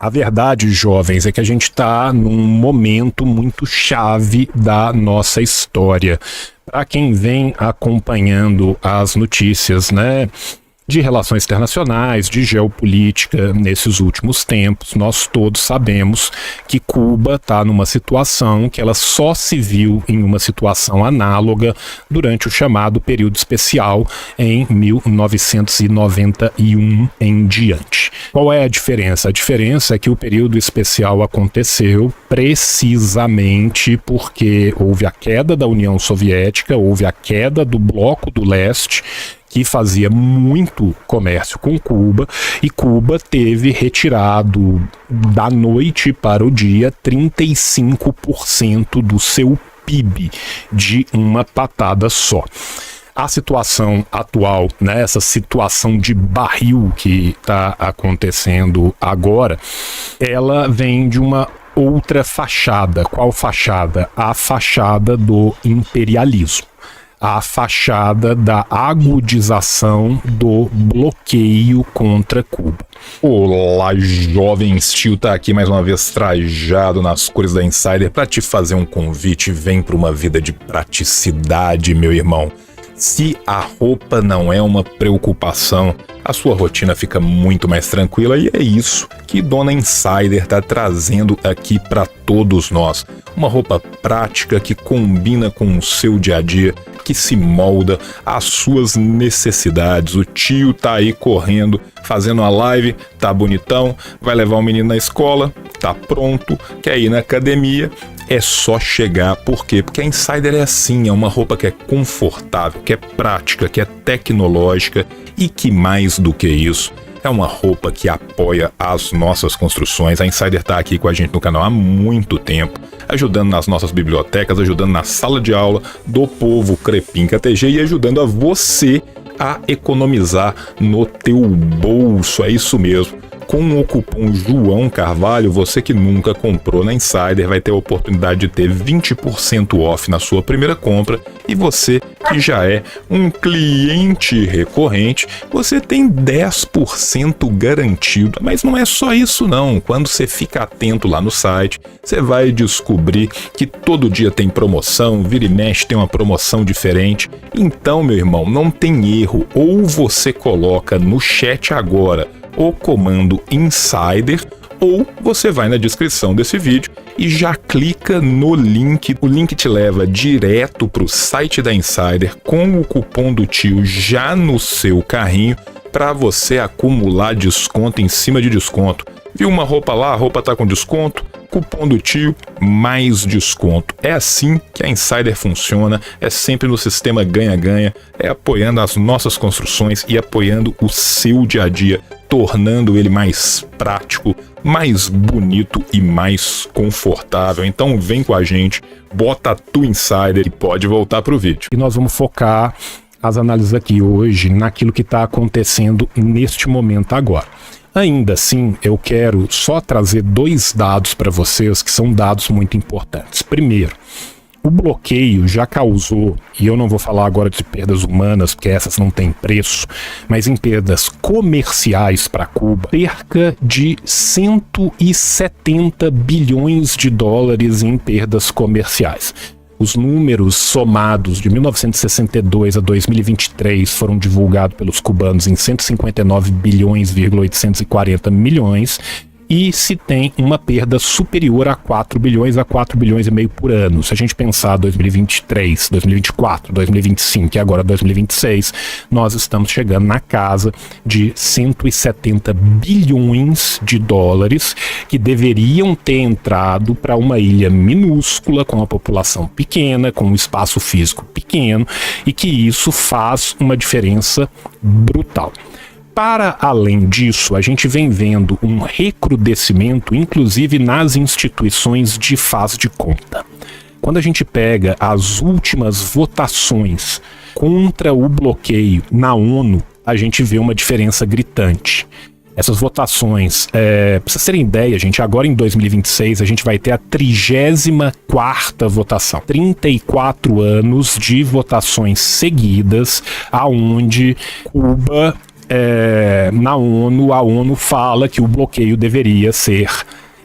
A verdade, jovens, é que a gente está num momento muito chave da nossa história. Para quem vem acompanhando as notícias, né, de relações internacionais, de geopolítica nesses últimos tempos, nós todos sabemos que Cuba está numa situação que ela só se viu em uma situação análoga durante o chamado período especial em 1991 em diante. Qual é a diferença? A diferença é que o período especial aconteceu precisamente porque houve a queda da União Soviética, houve a queda do Bloco do Leste, que fazia muito comércio com Cuba, e Cuba teve retirado da noite para o dia 35% do seu PIB de uma patada só. A situação atual, né, essa situação de barril que está acontecendo agora, ela vem de uma outra fachada. Qual fachada? A fachada do imperialismo. A fachada da agudização do bloqueio contra Cuba. Olá, jovens, tio tá aqui mais uma vez trajado nas cores da Insider para te fazer um convite. Vem para uma vida de praticidade, meu irmão. Se a roupa não é uma preocupação, a sua rotina fica muito mais tranquila, e é isso que Dona Insider tá trazendo aqui para todos nós. Uma roupa prática que combina com o seu dia a dia, que se molda às suas necessidades. O tio tá aí correndo, fazendo a live, tá bonitão, vai levar o menino na escola, tá pronto, quer ir na academia. É só chegar. Por quê? Porque a Insider é assim, é uma roupa que é confortável, que é prática, que é tecnológica e que mais do que isso, é uma roupa que apoia as nossas construções. A Insider está aqui com a gente no canal há muito tempo, ajudando nas nossas bibliotecas, ajudando na sala de aula do povo Crepim KTG e ajudando a você a economizar no teu bolso. É isso mesmo. Com o cupom João Carvalho, você que nunca comprou na Insider vai ter a oportunidade de ter 20% off na sua primeira compra, e você que já é um cliente recorrente, você tem 10% garantido. Mas não é só isso não, quando você fica atento lá no site, você vai descobrir que todo dia tem promoção, vira e mexe tem uma promoção diferente. Então, meu irmão, não tem erro, ou você coloca no chat agora o comando Insider, ou você vai na descrição desse vídeo e já clica no link. O link te leva direto para o site da Insider com o cupom do tio já no seu carrinho, para você acumular desconto em cima de desconto. Viu uma roupa lá, a roupa tá com desconto, cupom do tio, mais desconto. É assim que a Insider funciona, é sempre no sistema ganha-ganha, é apoiando as nossas construções e apoiando o seu dia a dia, tornando ele mais prático, mais bonito e mais confortável. Então vem com a gente, bota a tua Insider e pode voltar pro vídeo. E nós vamos focar as análises aqui hoje naquilo que está acontecendo neste momento agora. Ainda assim, eu quero só trazer dois dados para vocês que são dados muito importantes. Primeiro, o bloqueio já causou, e eu não vou falar agora de perdas humanas, porque essas não têm preço, mas em perdas comerciais para Cuba, cerca de 170 bilhões de dólares em perdas comerciais. Os números somados de 1962 a 2023 foram divulgados pelos cubanos em 159 bilhões,840 milhões, e se tem uma perda superior a 4 bilhões a 4 bilhões e meio por ano. Se a gente pensar 2023, 2024, 2025 e agora 2026, nós estamos chegando na casa de 170 bilhões de dólares que deveriam ter entrado para uma ilha minúscula, com uma população pequena, com um espaço físico pequeno, e que isso faz uma diferença brutal. Para além disso, a gente vem vendo um recrudescimento, inclusive nas instituições de faz de conta. Quando a gente pega as últimas votações contra o bloqueio na ONU, a gente vê uma diferença gritante. Essas votações, pra vocês terem ideia, gente, agora em 2026 a gente vai ter a 34ª votação. 34 anos de votações seguidas, aonde Cuba na ONU, a ONU fala que o bloqueio deveria ser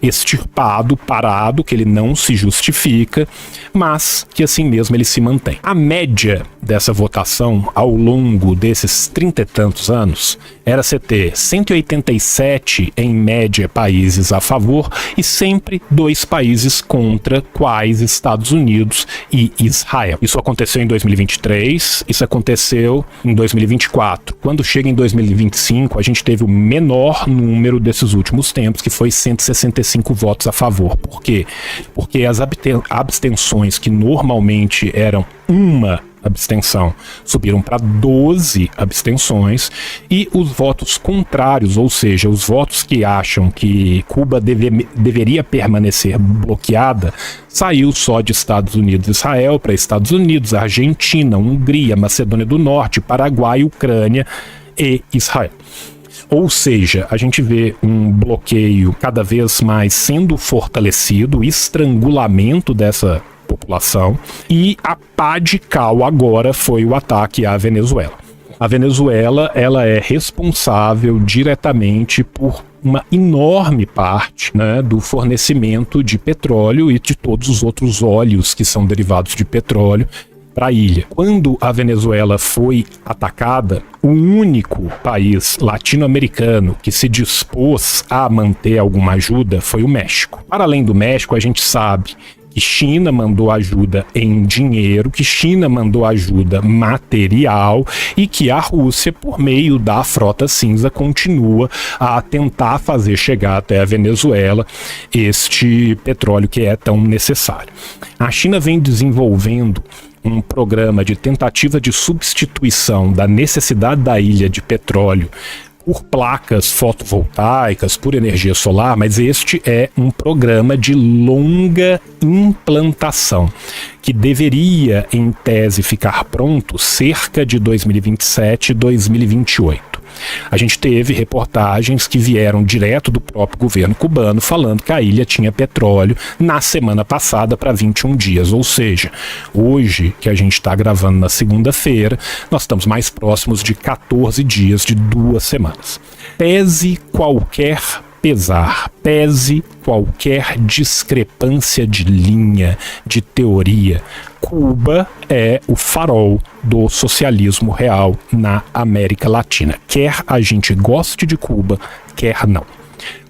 extirpado, parado, que ele não se justifica, mas que assim mesmo ele se mantém. A média dessa votação ao longo desses 30 e tantos anos era você ter 187 em média países a favor e sempre 2 países contra, quais Estados Unidos e Israel. Isso aconteceu em 2023, isso aconteceu em 2024. Quando chega em 2025, a gente teve o menor número desses últimos tempos, que foi 165 votos a favor. Por quê? Porque as abstenções, que normalmente eram uma abstenção, subiram para 12 abstenções, e os votos contrários, ou seja, os votos que acham que Cuba deveria permanecer bloqueada, saiu só de Estados Unidos e Israel para Estados Unidos, Argentina, Hungria, Macedônia do Norte, Paraguai, Ucrânia e Israel. Ou seja, a gente vê um bloqueio cada vez mais sendo fortalecido, estrangulamento dessa população, e a pá de cal agora foi o ataque à Venezuela. A Venezuela, ela é responsável diretamente por uma enorme parte, né, do fornecimento de petróleo e de todos os outros óleos que são derivados de petróleo para a ilha. Quando a Venezuela foi atacada, o único país latino-americano que se dispôs a manter alguma ajuda foi o México. Para além do México, a gente sabe que China mandou ajuda em dinheiro, que China mandou ajuda material e que a Rússia, por meio da Frota Cinza, continua a tentar fazer chegar até a Venezuela este petróleo que é tão necessário. A China vem desenvolvendo um programa de tentativa de substituição da necessidade da ilha de petróleo por placas fotovoltaicas, por energia solar, mas este é um programa de longa implantação, que deveria, em tese, ficar pronto cerca de 2027 e 2028. A gente teve reportagens que vieram direto do próprio governo cubano falando que a ilha tinha petróleo na semana passada para 21 dias, ou seja, hoje que a gente está gravando na segunda-feira, nós estamos mais próximos de 14 dias, de 2 semanas. Pese qualquer pesar, pese qualquer discrepância de linha, de teoria, Cuba é o farol do socialismo real na América Latina. Quer a gente goste de Cuba, quer não.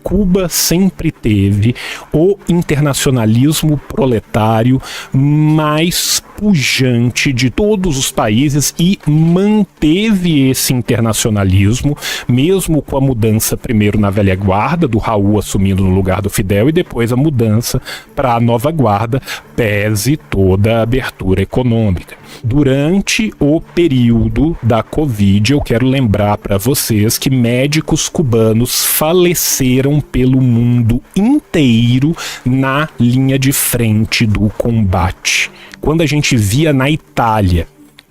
Cuba sempre teve o internacionalismo proletário mais pujante de todos os países e manteve esse internacionalismo, mesmo com a mudança primeiro na velha guarda, do Raul assumindo no lugar do Fidel, e depois a mudança para a nova guarda, pese toda a abertura econômica. Durante o período da Covid, eu quero lembrar para vocês que médicos cubanos faleceram pelo mundo inteiro na linha de frente do combate. Quando a gente via na Itália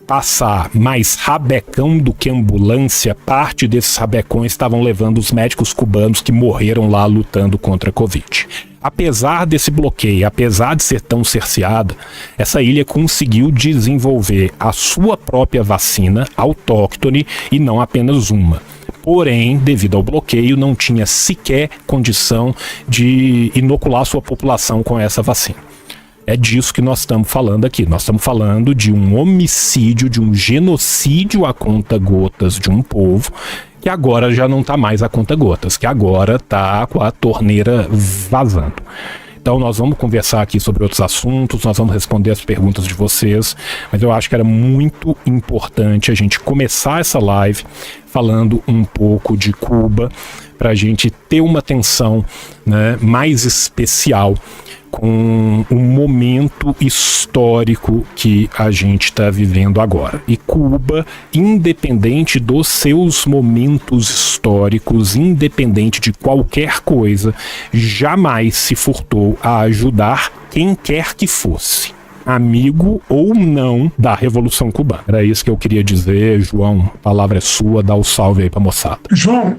passar mais rabecão do que ambulância, parte desses rabecões estavam levando os médicos cubanos que morreram lá lutando contra a Covid. Apesar desse bloqueio, apesar de ser tão cerceada, essa ilha conseguiu desenvolver a sua própria vacina autóctone e não apenas uma. Porém, devido ao bloqueio, não tinha sequer condição de inocular sua população com essa vacina. É disso que nós estamos falando aqui. Nós estamos falando de um homicídio, de um genocídio a conta-gotas de um povo, que agora já não está mais a conta-gotas, que agora está com a torneira vazando. Então nós vamos conversar aqui sobre outros assuntos, nós vamos responder as perguntas de vocês, mas eu acho que era muito importante a gente começar essa live falando um pouco de Cuba, para a gente ter uma atenção, né, mais especial com o momento histórico que a gente está vivendo agora. E Cuba, independente dos seus momentos históricos, independente de qualquer coisa, jamais se furtou a ajudar quem quer que fosse, amigo ou não da Revolução Cubana. Era isso que eu queria dizer. João, a palavra é sua, dá o salve aí pra moçada. João,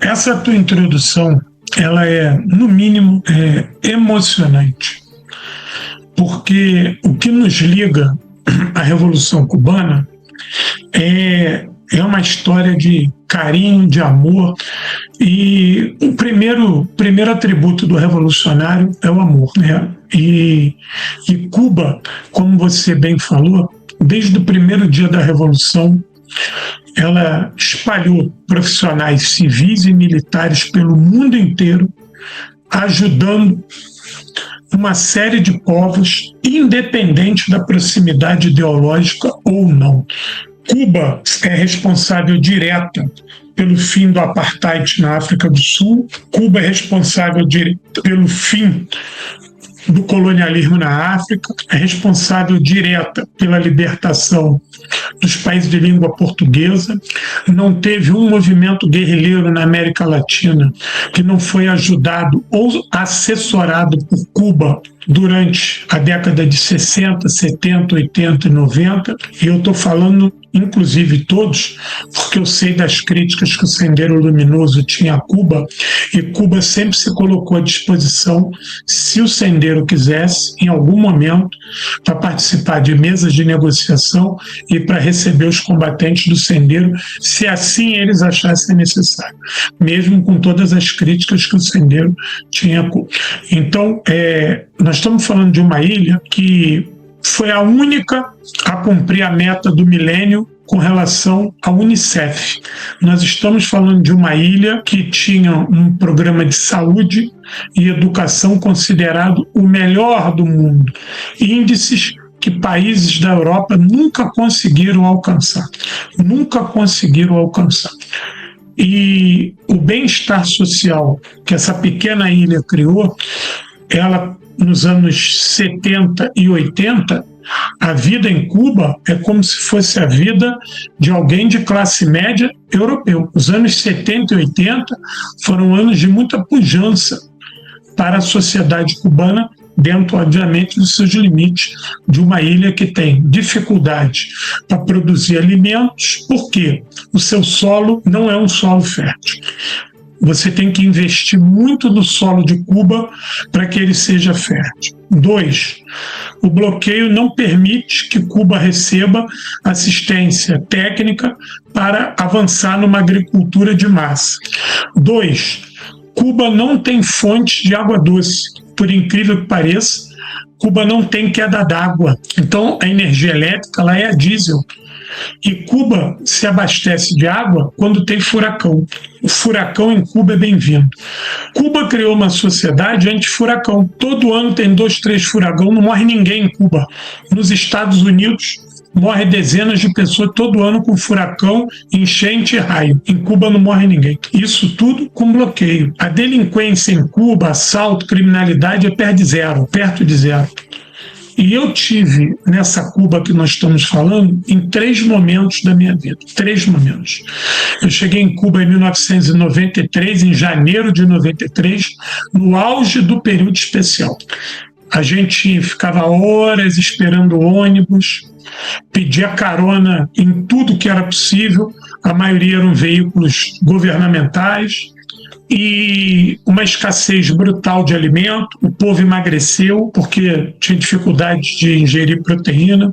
essa tua introdução, ela é, no mínimo, emocionante, porque o que nos liga à Revolução Cubana é uma história de carinho, de amor. E o primeiro atributo do revolucionário é o amor, né? E Cuba, como você bem falou, desde o primeiro dia da Revolução, ela espalhou profissionais civis e militares pelo mundo inteiro, ajudando uma série de povos, independente da proximidade ideológica ou não. Cuba é responsável direta pelo fim do apartheid na África do Sul. Cuba é responsável pelo fim do colonialismo na África, é responsável direta pela libertação dos países de língua portuguesa. Não teve um movimento guerrilheiro na América Latina que não foi ajudado ou assessorado por Cuba durante a década de 60, 70, 80 e 90. E eu estou falando, inclusive, todos, porque eu sei das críticas que o Sendero Luminoso tinha a Cuba, e Cuba sempre se colocou à disposição, se o Sendero quisesse, em algum momento, para participar de mesas de negociação e para receber os combatentes do Sendero, se assim eles achassem necessário, mesmo com todas as críticas que o Sendero tinha a Cuba. Então, nós estamos falando de uma ilha que foi a única a cumprir a meta do milênio com relação à Unicef. Nós estamos falando de uma ilha que tinha um programa de saúde e educação considerado o melhor do mundo. Índices que países da Europa nunca conseguiram alcançar. Nunca conseguiram alcançar. E o bem-estar social que essa pequena ilha criou, ela, nos anos 70 e 80, a vida em Cuba é como se fosse a vida de alguém de classe média europeu. Os anos 70 e 80 foram anos de muita pujança para a sociedade cubana, dentro, obviamente, dos seus limites, de uma ilha que tem dificuldade para produzir alimentos, porque o seu solo não é um solo fértil. Você tem que investir muito no solo de Cuba para que ele seja fértil. 2, o bloqueio não permite que Cuba receba assistência técnica para avançar numa agricultura de massa. 2, Cuba não tem fontes de água doce. Por incrível que pareça, Cuba não tem queda d'água. Então, a energia elétrica lá é a diesel. E Cuba se abastece de água quando tem furacão. O furacão em Cuba é bem-vindo. Cuba criou uma sociedade anti-furacão. Todo ano tem 2, 3 furacão, não morre ninguém em Cuba. Nos Estados Unidos, morre dezenas de pessoas todo ano com furacão, enchente e raio. Em Cuba não morre ninguém. Isso tudo com bloqueio. A delinquência em Cuba, assalto, criminalidade é perto de zero. E eu tive nessa Cuba que nós estamos falando em 3 momentos da minha vida. 3 momentos. Eu cheguei em Cuba em 1993, em janeiro de 93, no auge do período especial. A gente ficava horas esperando o ônibus, pedia carona em tudo que era possível, a maioria eram veículos governamentais, e uma escassez brutal de alimento. O povo emagreceu porque tinha dificuldade de ingerir proteína,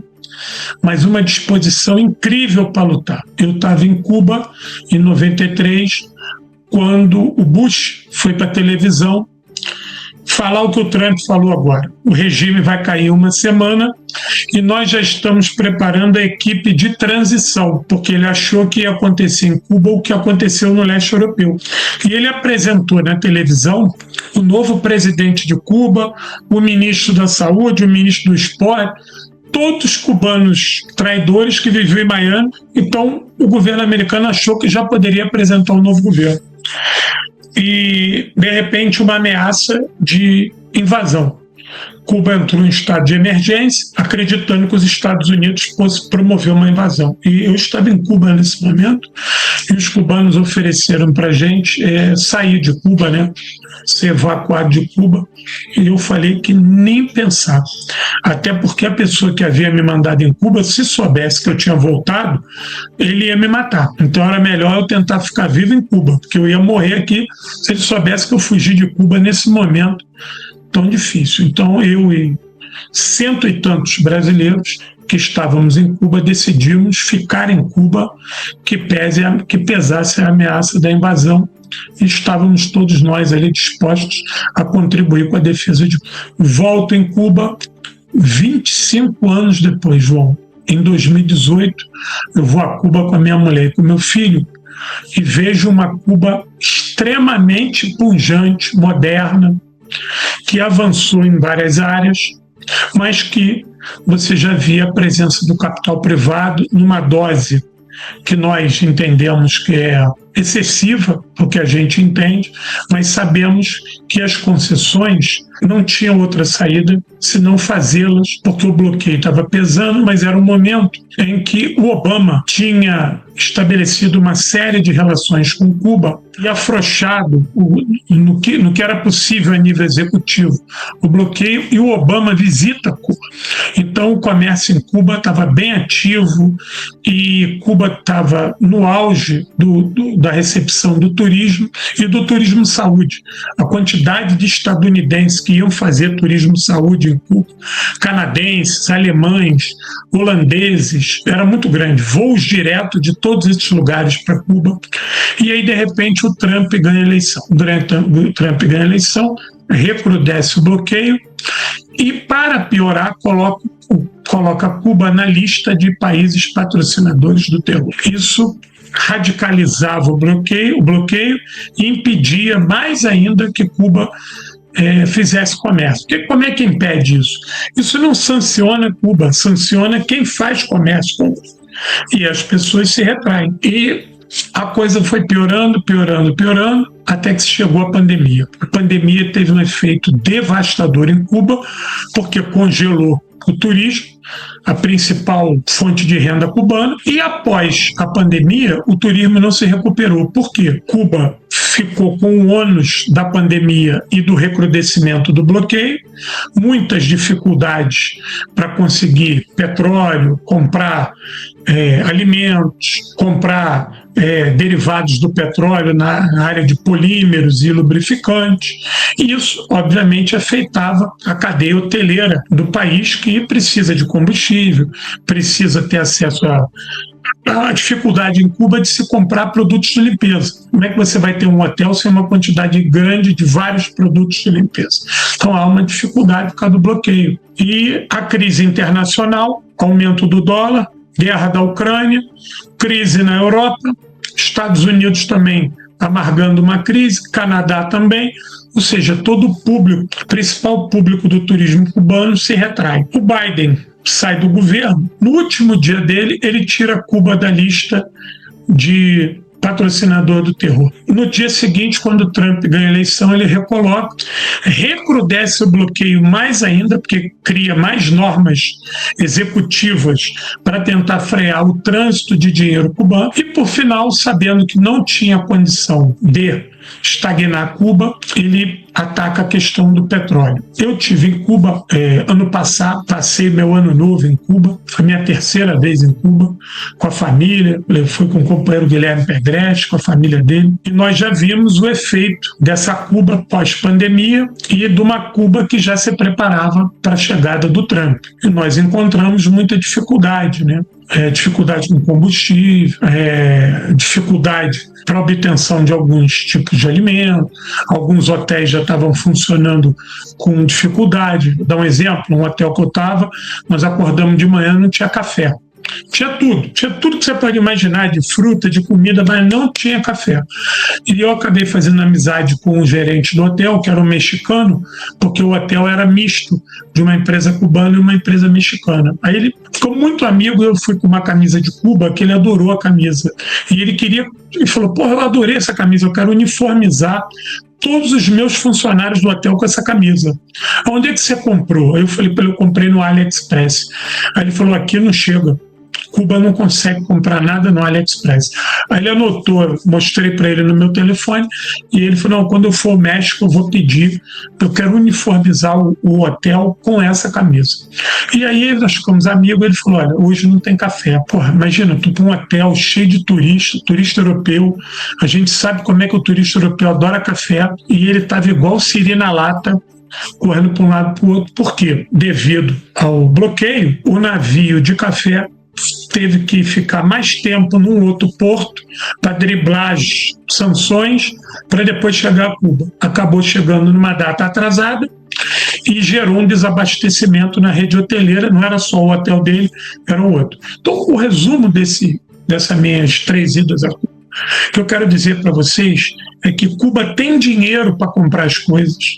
mas uma disposição incrível para lutar. Eu estava em Cuba em 93, quando o Bush foi para a televisão falar o que o Trump falou agora. O regime vai cair uma semana e nós já estamos preparando a equipe de transição, porque ele achou que ia acontecer em Cuba o que aconteceu no leste europeu. E ele apresentou na televisão o novo presidente de Cuba, o ministro da Saúde, o ministro do Esporte, todos cubanos traidores que viviam em Miami. Então, o governo americano achou que já poderia apresentar um novo governo. E, de repente, uma ameaça de invasão. Cuba entrou em estado de emergência, acreditando que os Estados Unidos fossem promover uma invasão. E eu estava em Cuba nesse momento, e os cubanos ofereceram para a gente sair de Cuba, né? Ser evacuado de Cuba. E eu falei que nem pensar. Até porque a pessoa que havia me mandado em Cuba, se soubesse que eu tinha voltado, ele ia me matar. Então era melhor eu tentar ficar vivo em Cuba, porque eu ia morrer aqui se ele soubesse que eu fugi de Cuba nesse momento tão difícil. Então eu e 100 e tantos brasileiros que estávamos em Cuba, decidimos ficar em Cuba, que pesasse a ameaça da invasão. E estávamos todos nós ali dispostos a contribuir com a defesa de Cuba. Volto em Cuba 25 anos depois, João. Em 2018, eu vou a Cuba com a minha mulher e com meu filho e vejo uma Cuba extremamente pujante, moderna, que avançou em várias áreas, mas que você já via a presença do capital privado numa dose que nós entendemos que é excessiva, porque a gente entende, mas sabemos que as concessões não tinham outra saída senão fazê-las, porque o bloqueio estava pesando, mas era um momento em que o Obama tinha estabelecido uma série de relações com Cuba e afrouxado no que era possível a nível executivo o bloqueio, e o Obama visita Cuba. Então o comércio em Cuba estava bem ativo e Cuba estava no auge da recepção do turismo e do turismo saúde. A quantidade de estadunidenses que iam fazer turismo saúde em Cuba, canadenses, alemães, holandeses, era muito grande. Voos direto de todos esses lugares para Cuba. E aí, de repente, o Trump ganha a eleição. O Trump ganha a eleição, recrudesce o bloqueio e, para piorar, coloca Cuba na lista de países patrocinadores do terror. Isso radicalizava o bloqueio e impedia mais ainda que Cuba fizesse comércio. Como é que impede isso? Isso não sanciona Cuba, sanciona quem faz comércio com Cuba. E as pessoas se retraem. E a coisa foi piorando, até que se chegou a pandemia. A pandemia teve um efeito devastador em Cuba, porque congelou o turismo, a principal fonte de renda cubana, e após a pandemia, o turismo não se recuperou. Por quê? Cuba ficou com o ônus da pandemia e do recrudescimento do bloqueio, muitas dificuldades para conseguir petróleo, comprar alimentos, comprar derivados do petróleo na área de polímeros e lubrificantes. E isso, obviamente, afetava a cadeia hoteleira do país, que precisa de combustível, precisa ter acesso a dificuldade em Cuba de se comprar produtos de limpeza. Como é que você vai ter um hotel sem uma quantidade grande de vários produtos de limpeza? Então há uma dificuldade por causa do bloqueio. E a crise internacional, aumento do dólar, guerra da Ucrânia, crise na Europa, Estados Unidos também amargando uma crise, Canadá também, ou seja, todo o público, o principal público do turismo cubano se retrai. O Biden sai do governo, no último dia dele, ele tira Cuba da lista de patrocinador do terror. No dia seguinte, quando Trump ganha a eleição, ele recoloca, recrudesce o bloqueio mais ainda, porque cria mais normas executivas para tentar frear o trânsito de dinheiro cubano. E, por final, sabendo que não tinha condição de estagnar Cuba, ele ataca a questão do petróleo. Eu tive em Cuba ano passado, passei meu ano novo em Cuba, foi minha terceira vez em Cuba, com a família, eu fui com o companheiro Guilherme Pegretti, com a família dele, e nós já vimos o efeito dessa Cuba pós-pandemia e de uma Cuba que já se preparava para a chegada do Trump. E nós encontramos muita dificuldade, né? Dificuldade com combustível, dificuldade para obtenção de alguns tipos de alimento, alguns hotéis já estavam funcionando com dificuldade. Vou dar um exemplo, um hotel que eu estava, nós acordamos de manhã, não tinha café. Tinha tudo que você pode imaginar, de fruta, de comida, mas não tinha café. E eu acabei fazendo amizade com o gerente do hotel, que era um mexicano, porque o hotel era misto, de uma empresa cubana e uma empresa mexicana. Aí ele ficou muito amigo, eu fui com uma camisa de Cuba, que ele adorou a camisa. E ele falou, eu adorei essa camisa, eu quero uniformizar todos os meus funcionários do hotel com essa camisa. Onde é que você comprou? Aí eu falei para ele, eu comprei no AliExpress. Aí ele falou, aqui não chega. Cuba não consegue comprar nada no AliExpress. Aí ele anotou, mostrei para ele no meu telefone, e ele falou, não, quando eu for ao México eu vou pedir, eu quero uniformizar o hotel com essa camisa. E aí nós ficamos amigos, ele falou, olha, hoje não tem café. Porra, imagina, tu para um hotel cheio de turista europeu, a gente sabe como é que o turista europeu adora café, e ele estava igual siri na lata, correndo para um lado para o outro. Por quê? Devido ao bloqueio, o navio de café teve que ficar mais tempo num outro porto para driblar as sanções para depois chegar a Cuba. Acabou chegando numa data atrasada e gerou um desabastecimento na rede hoteleira. Não era só o hotel dele, era o outro. Então, o resumo dessas minhas 3 idas a Cuba, que eu quero dizer para vocês é que Cuba tem dinheiro para comprar as coisas.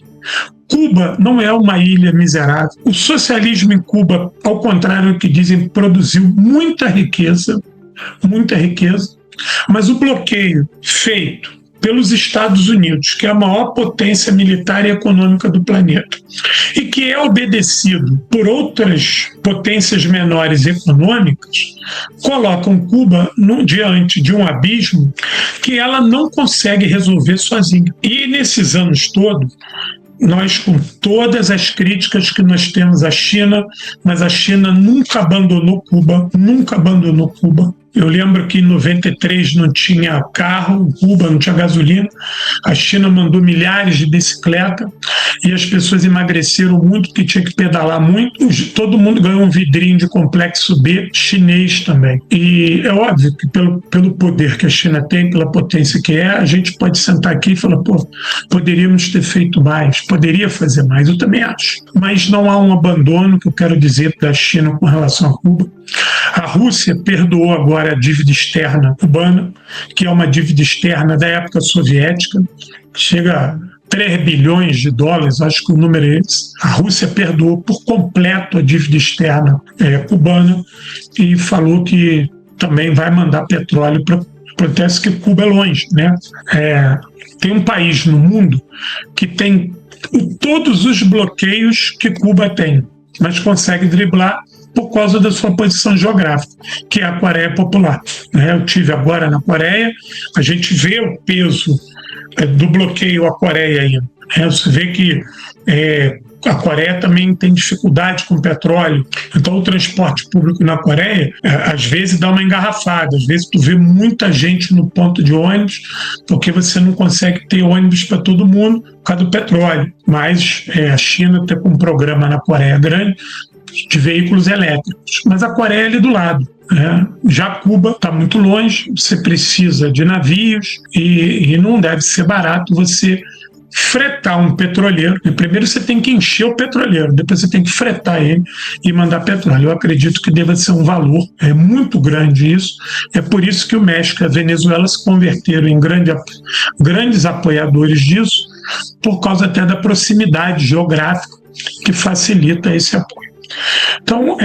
Cuba não é uma ilha miserável. O socialismo em Cuba, ao contrário do que dizem, produziu muita riqueza, mas o bloqueio feito pelos Estados Unidos, que é a maior potência militar e econômica do planeta, e que é obedecido por outras potências menores econômicas, colocam Cuba diante de um abismo que ela não consegue resolver sozinha. E nesses anos todos, nós, com todas as críticas que nós temos à China, mas a China nunca abandonou Cuba. Eu lembro que em 93 não tinha carro, Cuba não tinha gasolina. A China mandou milhares de bicicletas e as pessoas emagreceram muito porque tinha que pedalar muito. Todo mundo ganhou um vidrinho de complexo B chinês também. E é óbvio que pelo poder que a China tem, pela potência que é, a gente pode sentar aqui e falar, poderíamos ter feito mais, poderia fazer mais, eu também acho. Mas não há um abandono, que eu quero dizer, da China com relação a Cuba. A Rússia perdoou agora a dívida externa cubana, que é uma dívida externa da época soviética, chega a 3 bilhões de dólares, acho que o número é esse. A Rússia perdoou por completo a dívida externa cubana e falou que também vai mandar petróleo para... Acontece que Cuba é longe, né? Tem um país no mundo que tem todos os bloqueios que Cuba tem, mas consegue driblar por causa da sua posição geográfica, que é a Coreia Popular. Eu tive agora na Coreia, a gente vê o peso do bloqueio à Coreia ainda. Você vê que a Coreia também tem dificuldade com petróleo, então o transporte público na Coreia às vezes dá uma engarrafada, às vezes tu vê muita gente no ponto de ônibus, porque você não consegue ter ônibus para todo mundo por causa do petróleo. Mas a China tem um programa na Coreia grande de veículos elétricos, mas a Coreia é ali do lado. Já Cuba está muito longe, você precisa de navios e não deve ser barato você fretar um petroleiro. Primeiro você tem que encher o petroleiro, depois você tem que fretar ele e mandar petróleo. Eu acredito que deva ser um valor muito grande isso. É por isso que o México e a Venezuela se converteram em grandes apoiadores disso, por causa até da proximidade geográfica que facilita esse apoio. Então,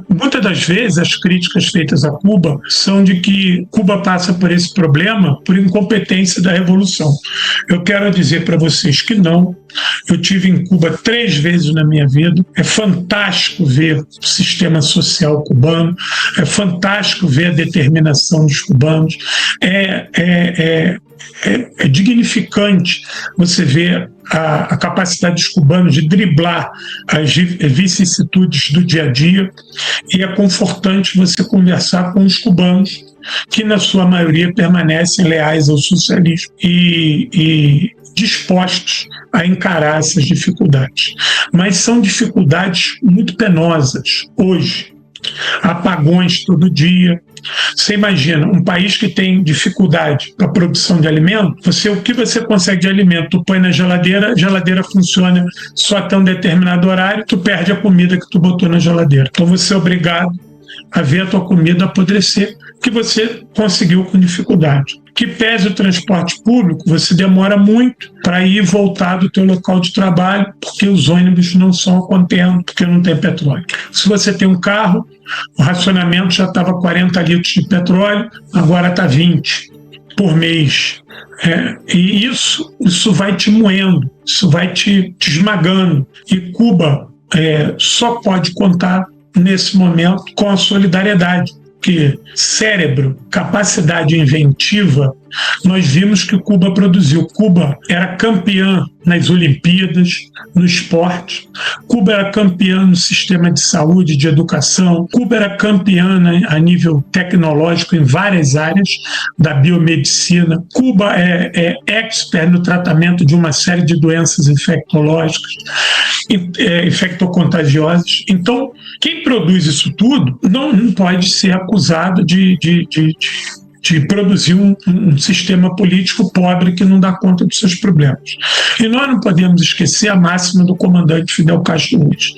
muitas das vezes as críticas feitas a Cuba são de que Cuba passa por esse problema por incompetência da revolução. Eu quero dizer para vocês que não. Eu tive em Cuba 3 vezes na minha vida. É fantástico ver o sistema social cubano, é fantástico ver a determinação dos cubanos, é dignificante você ver a capacidade dos cubanos de driblar as vicissitudes do dia a dia, e é confortante você conversar com os cubanos que, na sua maioria, permanecem leais ao socialismo e dispostos a encarar essas dificuldades. Mas são dificuldades muito penosas hoje. Apagões todo dia. Você imagina, um país que tem dificuldade para a produção de alimento, o que você consegue de alimento, tu põe na geladeira, a geladeira funciona só até um determinado horário, tu perde a comida que tu botou na geladeira. Então você é obrigado a ver a tua comida apodrecer, que você conseguiu com dificuldade. Que pese o transporte público, você demora muito para ir e voltar do teu local de trabalho, porque os ônibus não são a contento, porque não tem petróleo. Se você tem um carro, o racionamento já estava 40 litros de petróleo, agora está 20 por mês. E isso vai te moendo, isso vai te esmagando. E Cuba só pode contar, nesse momento, com a solidariedade. Que cérebro, capacidade inventiva nós vimos que Cuba produziu. Cuba era campeã nas Olimpíadas, no esporte. Cuba era campeã no sistema de saúde, de educação. Cuba era campeã a nível tecnológico em várias áreas da biomedicina. Cuba é expert no tratamento de uma série de doenças infectológicas, infectocontagiosas. Então, quem produz isso tudo não pode ser acusado de produzir um sistema político pobre que não dá conta dos seus problemas. E nós não podemos esquecer a máxima do comandante Fidel Castro Nunes,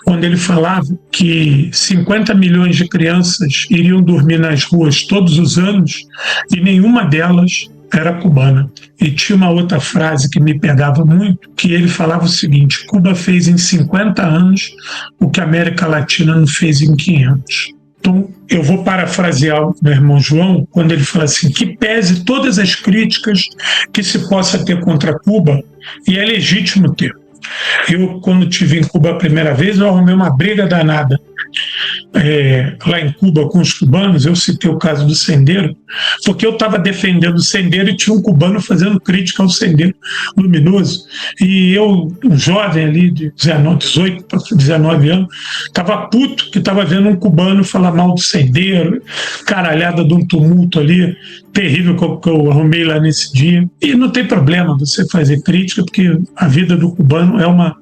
quando ele falava que 50 milhões de crianças iriam dormir nas ruas todos os anos e nenhuma delas era cubana. E tinha uma outra frase que me pegava muito, que ele falava o seguinte: Cuba fez em 50 anos o que a América Latina não fez em 500. Então, eu vou parafrasear o meu irmão João, quando ele fala assim, que pese todas as críticas que se possa ter contra Cuba, e é legítimo ter. Eu, quando estive em Cuba a primeira vez, eu arrumei uma briga danada lá em Cuba com os cubanos. Eu citei o caso do Sendero, porque eu estava defendendo o Sendero e tinha um cubano fazendo crítica ao Sendero Luminoso. E eu, um jovem ali de 18 para 19 anos, estava puto que estava vendo um cubano falar mal do Sendero, caralhada de um tumulto ali terrível que eu arrumei lá nesse dia. E não tem problema você fazer crítica, porque a vida do cubano é uma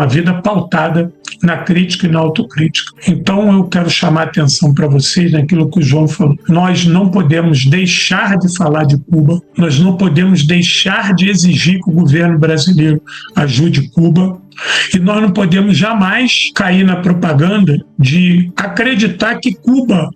vida pautada na crítica e na autocrítica. Então eu quero chamar a atenção para vocês naquilo que o João falou. Nós não podemos deixar de falar de Cuba, nós não podemos deixar de exigir que o governo brasileiro ajude Cuba, e nós não podemos jamais cair na propaganda de acreditar que Cuba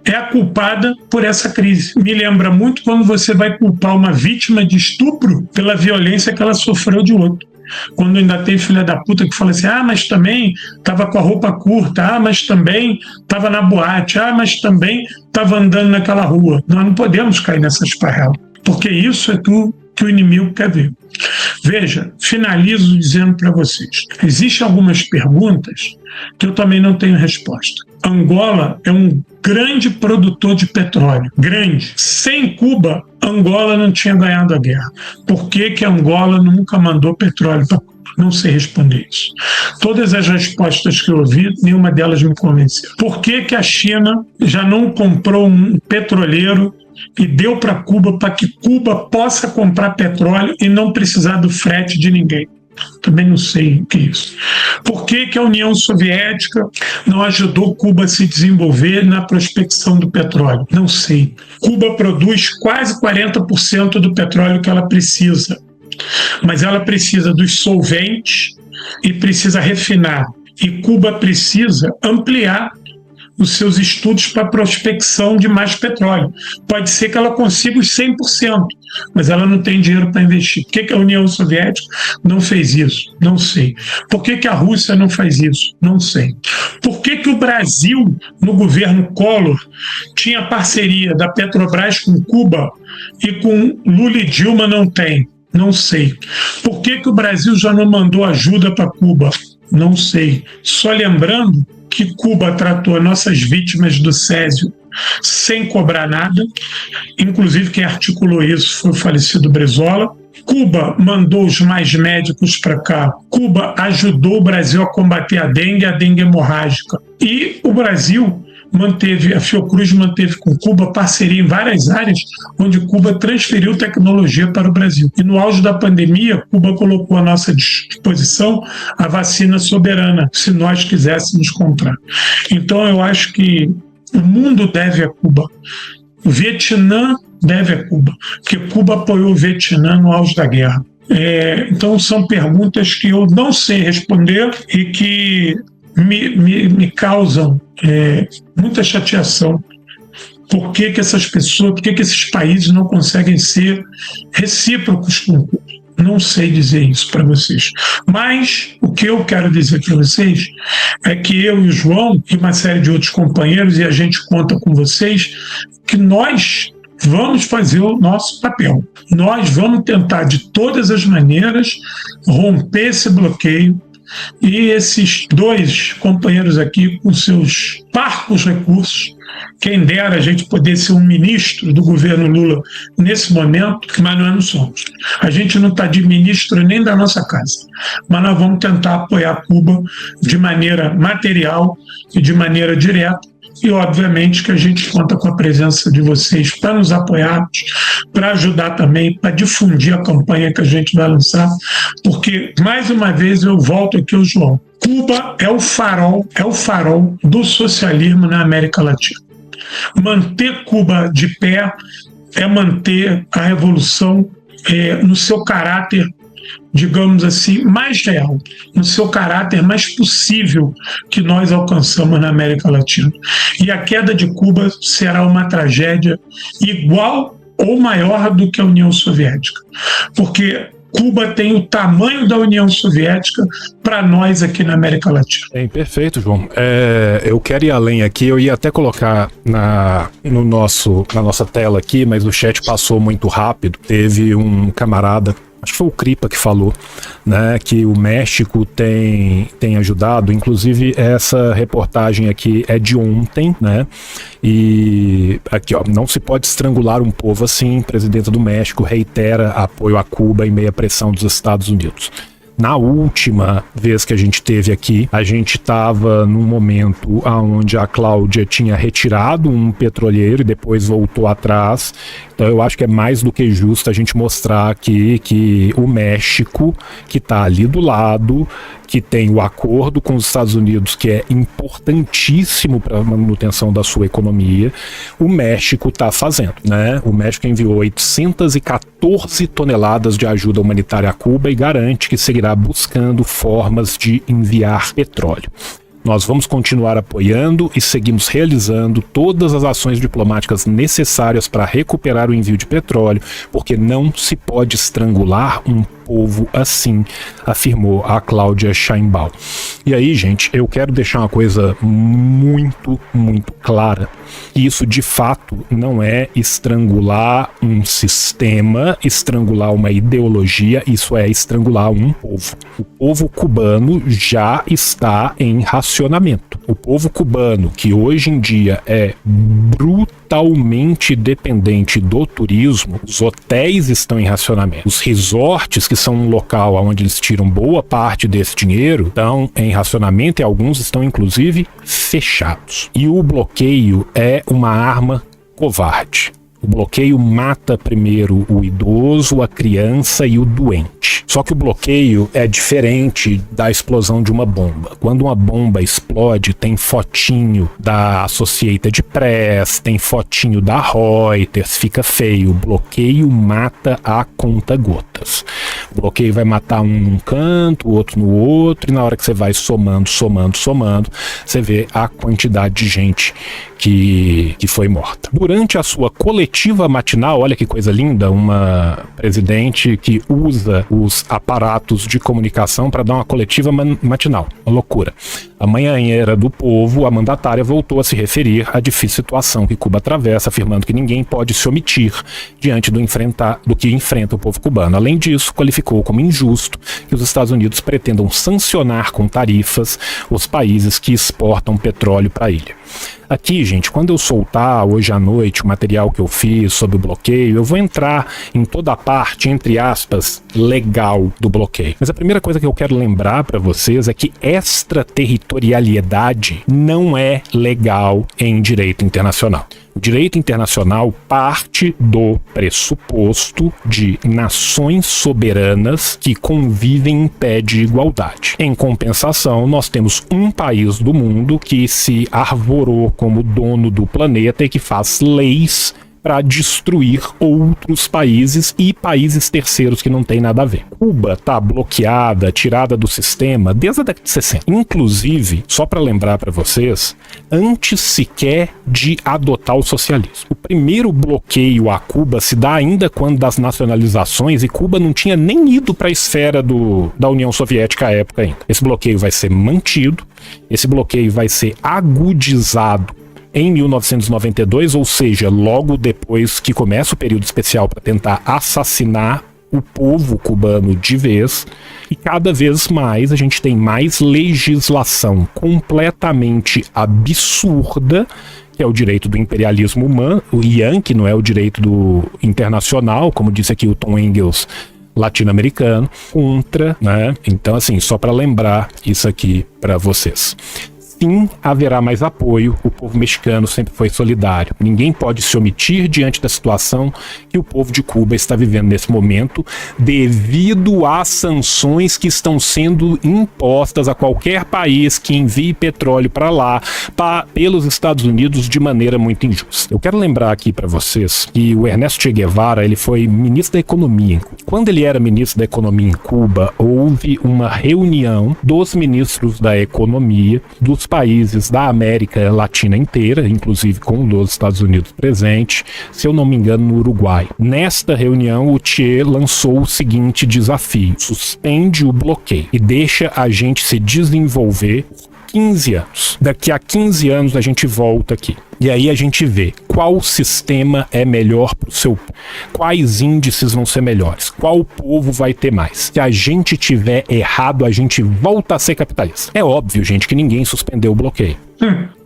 é a culpada por essa crise. Me lembra muito quando você vai culpar uma vítima de estupro pela violência que ela sofreu de outro. Quando ainda tem filha da puta que fala assim, mas também estava com a roupa curta, mas também estava na boate, mas também estava andando naquela rua. Nós não podemos cair nessa esparrela, porque isso é tudo que o inimigo quer ver. Veja, finalizo dizendo para vocês, existem algumas perguntas que eu também não tenho resposta. Angola é um grande produtor de petróleo, grande. Sem Cuba, Angola não tinha ganhado a guerra. Por que Angola nunca mandou petróleo para Cuba? Não sei responder isso. Todas as respostas que eu ouvi, nenhuma delas me convenceu. Por que a China já não comprou um petroleiro e deu para Cuba para que Cuba possa comprar petróleo e não precisar do frete de ninguém? Também não sei o que é isso. Por que a União Soviética não ajudou Cuba a se desenvolver na prospecção do petróleo? Não sei. Cuba produz quase 40% do petróleo que ela precisa, mas ela precisa dos solventes e precisa refinar. E Cuba precisa ampliar os seus estudos para prospecção de mais petróleo. Pode ser que ela consiga os 100%, mas ela não tem dinheiro para investir. Por que a União Soviética não fez isso? Não sei. Por que a Rússia não faz isso? Não sei. Por que o Brasil, no governo Collor, tinha parceria da Petrobras com Cuba e com Lula e Dilma não tem? Não sei. Por que o Brasil já não mandou ajuda para Cuba? Não sei. Só lembrando que Cuba tratou nossas vítimas do Césio sem cobrar nada, inclusive quem articulou isso foi o falecido Brizola. Cuba mandou os mais médicos para cá. Cuba ajudou o Brasil a combater a dengue hemorrágica. E o Brasil a Fiocruz manteve com Cuba parceria em várias áreas onde Cuba transferiu tecnologia para o Brasil. E no auge da pandemia, Cuba colocou à nossa disposição a vacina soberana, se nós quiséssemos comprar. Então eu acho que o mundo deve a Cuba. O Vietnã deve a Cuba, porque Cuba apoiou o Vietnã no auge da guerra. Então são perguntas que eu não sei responder e que me causam muita chateação. Por que essas pessoas, por que esses países não conseguem ser recíprocos com Cuba? Não sei dizer isso para vocês. Mas o que eu quero dizer para vocês é que eu e o João e uma série de outros companheiros, e a gente conta com vocês, que nós vamos fazer o nosso papel. Nós vamos tentar de todas as maneiras romper esse bloqueio. E esses dois companheiros aqui, com seus parcos recursos, Quem dera a gente poder ser um ministro do governo Lula nesse momento, mas nós não somos. A gente não está de ministro nem da nossa casa, mas nós vamos tentar apoiar Cuba de maneira material e de maneira direta. E, obviamente, que a gente conta com a presença de vocês para nos apoiar, para ajudar também, para difundir a campanha que a gente vai lançar, porque, mais uma vez, eu volto aqui ao João. Cuba é o farol do socialismo na América Latina. Manter Cuba de pé é manter a revolução no seu caráter, digamos assim, mais real, no seu caráter mais possível que nós alcançamos na América Latina. E a queda de Cuba será uma tragédia igual ou maior do que a União Soviética, porque Cuba tem o tamanho da União Soviética para nós aqui na América Latina. Perfeito, João. Eu quero ir além aqui, eu ia até colocar na nossa tela aqui, mas o chat passou muito rápido. Teve um camarada, acho que foi o Cripa que falou, né, que o México tem ajudado. Inclusive, essa reportagem aqui é de ontem, né? E aqui, ó, não se pode estrangular um povo assim. Presidente do México reitera apoio a Cuba em meio à pressão dos Estados Unidos. Na última vez que a gente teve aqui, a gente estava num momento onde a Cláudia tinha retirado um petroleiro e depois voltou atrás. Então eu acho que é mais do que justo a gente mostrar aqui que o México, que está ali do lado, que tem o acordo com os Estados Unidos, que é importantíssimo para a manutenção da sua economia, o México está fazendo, né? O México enviou 814 toneladas de ajuda humanitária a Cuba e garante que seguirá buscando formas de enviar petróleo. Nós vamos continuar apoiando e seguimos realizando todas as ações diplomáticas necessárias para recuperar o envio de petróleo, porque não se pode estrangular um povo assim, afirmou a Cláudia Sheinbaum. E aí, gente, eu quero deixar uma coisa muito, muito clara. Isso, de fato, não é estrangular um sistema, estrangular uma ideologia, isso é estrangular um povo. O povo cubano já está em racionamento. O povo cubano, que hoje em dia é brutalmente dependente do turismo, os hotéis estão em racionamento. Os resorts, que são um local onde eles tiram boa parte desse dinheiro, estão em racionamento e alguns estão, inclusive, fechados. E o bloqueio é uma arma covarde. O bloqueio mata primeiro o idoso, a criança e o doente. Só que o bloqueio é diferente da explosão de uma bomba. Quando uma bomba explode, tem fotinho da Associated Press, tem fotinho da Reuters, fica feio. O bloqueio mata a conta-gotas. O bloqueio vai matar um num canto, o outro no outro, e na hora que você vai somando, você vê a quantidade de gente que foi morta. Durante a sua coletiva matinal, olha que coisa linda, uma presidente que usa os aparatos de comunicação para dar uma coletiva matinal. Uma loucura. A manhãera do povo, a mandatária voltou a se referir à difícil situação que Cuba atravessa, afirmando que ninguém pode se omitir diante do que enfrenta o povo cubano. Além disso, qualificou como injusto que os Estados Unidos pretendam sancionar com tarifas os países que exportam petróleo para a ilha. Aqui, gente, quando eu soltar hoje à noite o material que eu fiz sobre o bloqueio, eu vou entrar em toda a parte, entre aspas, legal do bloqueio. Mas a primeira coisa que eu quero lembrar para vocês é que extraterritorialidade não é legal em direito internacional. O direito internacional parte do pressuposto de nações soberanas que convivem em pé de igualdade. Em compensação, nós temos um país do mundo que se arvorou como dono do planeta e que faz leis para destruir outros países e países terceiros que não tem nada a ver. Cuba está bloqueada, tirada do sistema desde a década de 60. Inclusive, só para lembrar para vocês, antes sequer de adotar o socialismo. O primeiro bloqueio a Cuba se dá ainda quando das nacionalizações, e Cuba não tinha nem ido para a esfera da União Soviética à época ainda. Esse bloqueio vai ser mantido, esse bloqueio vai ser agudizado em 1992, ou seja, logo depois que começa o período especial para tentar assassinar o povo cubano de vez, e cada vez mais a gente tem mais legislação completamente absurda que é o direito do imperialismo humano, o Yankee não é o direito do internacional, como disse aqui o Tom Engels, latino-americano, contra, né? Então, assim, só para lembrar isso aqui para vocês. Sim, haverá mais apoio. O povo mexicano sempre foi solidário. Ninguém pode se omitir diante da situação que o povo de Cuba está vivendo nesse momento, devido às sanções que estão sendo impostas a qualquer país que envie petróleo para lá, pelos Estados Unidos, de maneira muito injusta. Eu quero lembrar aqui para vocês que o Ernesto Che Guevara, ele foi ministro da Economia em Cuba. Quando ele era ministro da Economia em Cuba, houve uma reunião dos ministros da Economia dos países da América Latina inteira, inclusive com os Estados Unidos presente, se eu não me engano, no Uruguai. Nesta reunião, o Che lançou o seguinte desafio: suspende o bloqueio e deixa a gente se desenvolver 15 anos. Daqui a 15 anos a gente volta aqui. E aí a gente vê qual sistema é melhor para o seu povo, quais índices vão ser melhores, qual povo vai ter mais. Se a gente tiver errado, a gente volta a ser capitalista. É óbvio, gente, que ninguém suspendeu o bloqueio.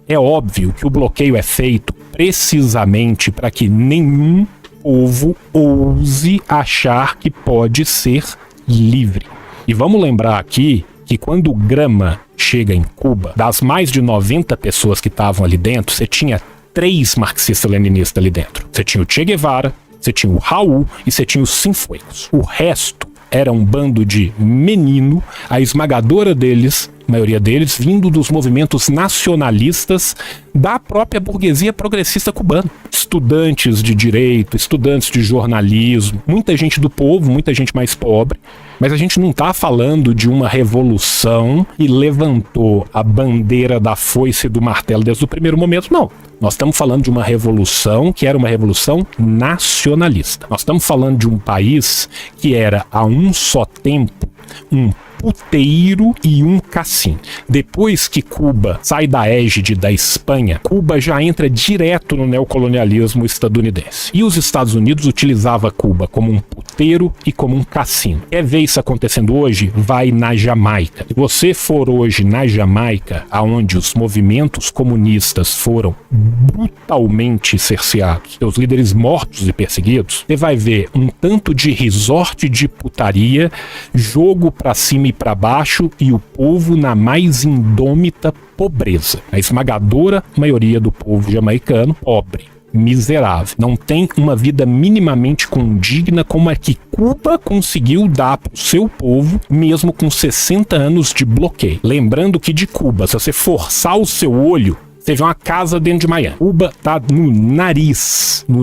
É óbvio que o bloqueio é feito precisamente para que nenhum povo ouse achar que pode ser livre. E vamos lembrar aqui que quando o Grama chega em Cuba, das mais de 90 pessoas que estavam ali dentro, você tinha 3 marxistas-leninistas ali dentro. Você tinha o Che Guevara, você tinha o Raul e você tinha o Cienfuegos. O resto era um bando de menino, a esmagadora deles, a maioria deles, vindo dos movimentos nacionalistas da própria burguesia progressista cubana. Estudantes de direito, estudantes de jornalismo, muita gente do povo, muita gente mais pobre. Mas a gente não está falando de uma revolução que levantou a bandeira da foice e do martelo desde o primeiro momento, não. Nós estamos falando de uma revolução que era uma revolução nacionalista. Nós estamos falando de um país que era, a um só tempo, um puteiro e um cassino. Depois que Cuba sai da égide da Espanha, Cuba já entra direto no neocolonialismo estadunidense. E os Estados Unidos utilizavam Cuba como um puteiro e como um cassino. Quer ver isso acontecendo hoje? Vai na Jamaica. Se você for hoje na Jamaica, aonde os movimentos comunistas foram brutalmente cerceados, seus líderes mortos e perseguidos, você vai ver um tanto de resort de putaria, jogo pra cima e para baixo, e o povo na mais indômita pobreza. A esmagadora maioria do povo jamaicano, pobre, miserável, não tem uma vida minimamente condigna como a que Cuba conseguiu dar para o seu povo, mesmo com 60 anos de bloqueio. Lembrando que de Cuba, se você forçar o seu olho, você vê uma casa dentro de Miami. Cuba tá no nariz do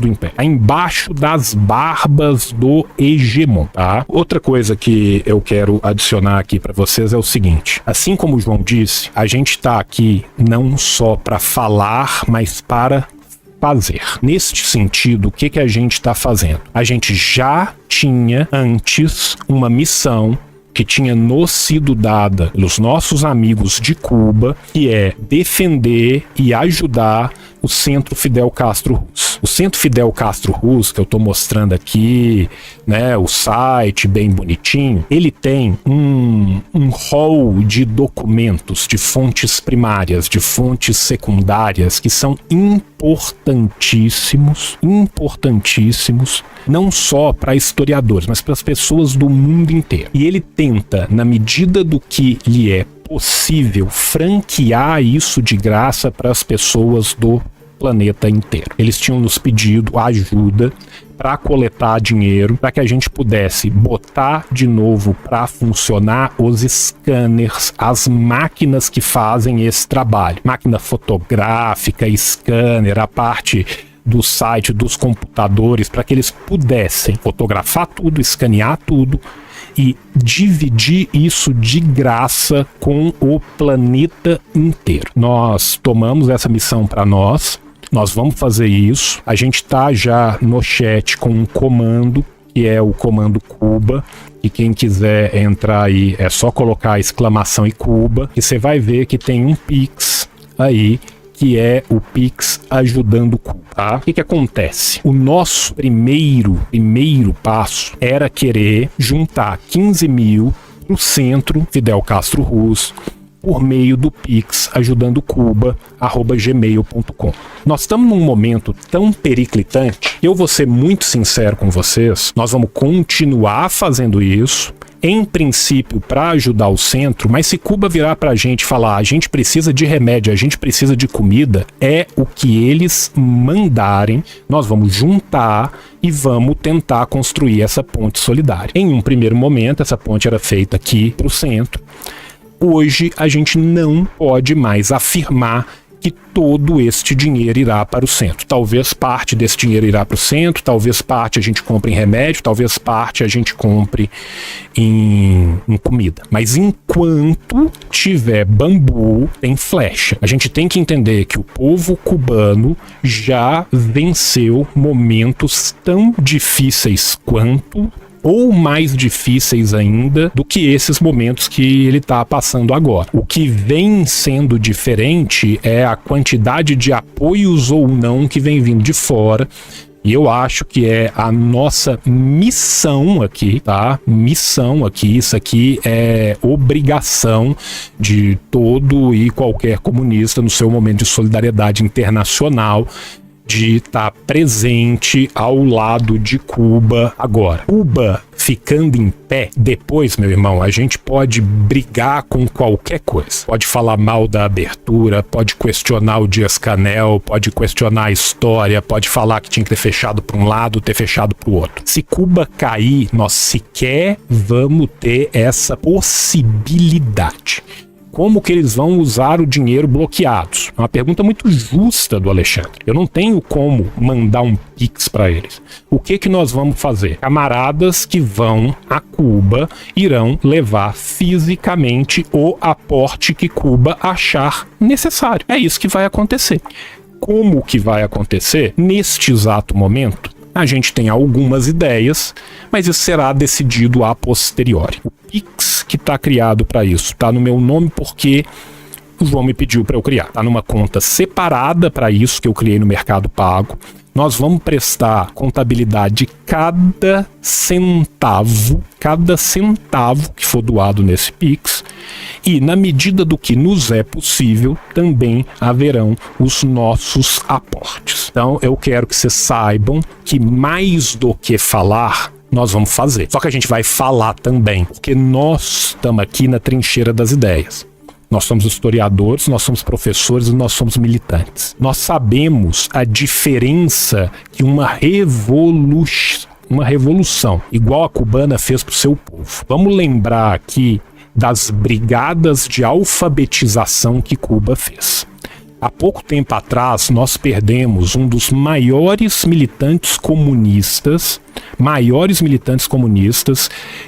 império, tá embaixo das barbas do hegemon, tá? Outra coisa que eu quero adicionar aqui para vocês é o seguinte: assim como o João disse, a gente tá aqui não só para falar, mas para fazer. Neste sentido, o que a gente está fazendo? A gente já tinha antes uma missão que tinha nos sido dada pelos nossos amigos de Cuba, que é defender e ajudar o Centro Fidel Castro Ruz. O Centro Fidel Castro Ruz, que eu estou mostrando aqui, né, o site bem bonitinho, ele tem um hall de documentos, de fontes primárias, de fontes secundárias, que são importantíssimos, não só para historiadores, mas para as pessoas do mundo inteiro. E ele tenta, na medida do que lhe é possível, franquear isso de graça para as pessoas do planeta inteiro. Eles tinham nos pedido ajuda para coletar dinheiro, para que a gente pudesse botar de novo para funcionar os scanners, as máquinas que fazem esse trabalho. Máquina fotográfica, scanner, a parte do site, dos computadores, para que eles pudessem fotografar tudo, escanear tudo e dividir isso de graça com o planeta inteiro. Nós tomamos essa missão para nós vamos fazer isso. A gente está já no chat com um comando, que é o comando Cuba, e quem quiser entrar aí é só colocar a exclamação e Cuba, e você vai ver que tem um Pix aí, que é o Pix ajudando Cuba, tá? O que acontece? O nosso primeiro passo era querer juntar 15 mil pro Centro Fidel Castro Ruz, por meio do Pix ajudandocuba@gmail.com. Nós estamos num momento tão periclitante, eu vou ser muito sincero com vocês, nós vamos continuar fazendo isso, em princípio para ajudar o centro, mas se Cuba virar pra gente e falar a gente precisa de remédio, a gente precisa de comida, é o que eles mandarem, nós vamos juntar e vamos tentar construir essa ponte solidária. Em um primeiro momento, essa ponte era feita aqui pro centro. Hoje a gente não pode mais afirmar que todo este dinheiro irá para o centro. Talvez parte desse dinheiro irá para o centro, talvez parte a gente compre em remédio, talvez parte a gente compre em comida. Mas enquanto tiver bambu, tem flecha. A gente tem que entender que o povo cubano já venceu momentos tão difíceis quanto ou mais difíceis ainda do que esses momentos que ele está passando agora. O que vem sendo diferente é a quantidade de apoios ou não que vem vindo de fora. E eu acho que é a nossa missão aqui, tá? Missão aqui, isso aqui é obrigação de todo e qualquer comunista no seu momento de solidariedade internacional, de estar presente ao lado de Cuba agora. Cuba ficando em pé, depois, meu irmão, a gente pode brigar com qualquer coisa. Pode falar mal da abertura, pode questionar o Dias-Canel, pode questionar a história, pode falar que tinha que ter fechado para um lado, ter fechado para o outro. Se Cuba cair, nós sequer vamos ter essa possibilidade. Como que eles vão usar o dinheiro bloqueados? É uma pergunta muito justa do Alexandre. Eu não tenho como mandar um Pix para eles. O que nós vamos fazer? Camaradas que vão a Cuba irão levar fisicamente o aporte que Cuba achar necessário. É isso que vai acontecer. Como que vai acontecer? Neste exato momento, a gente tem algumas ideias, mas isso será decidido a posteriori. O Pix que está criado para isso está no meu nome porque o João me pediu para eu criar. Está numa conta separada para isso que eu criei no Mercado Pago. Nós vamos prestar contabilidade de cada centavo que for doado nesse Pix. E, na medida do que nos é possível, também haverão os nossos aportes. Então, eu quero que vocês saibam que mais do que falar, nós vamos fazer. Só que a gente vai falar também, porque nós estamos aqui na trincheira das ideias. Nós somos historiadores, nós somos professores e nós somos militantes. Nós sabemos a diferença que uma revolução igual a cubana fez para o seu povo. Vamos lembrar aqui das brigadas de alfabetização que Cuba fez. Há pouco tempo atrás, nós perdemos um dos maiores militantes comunistas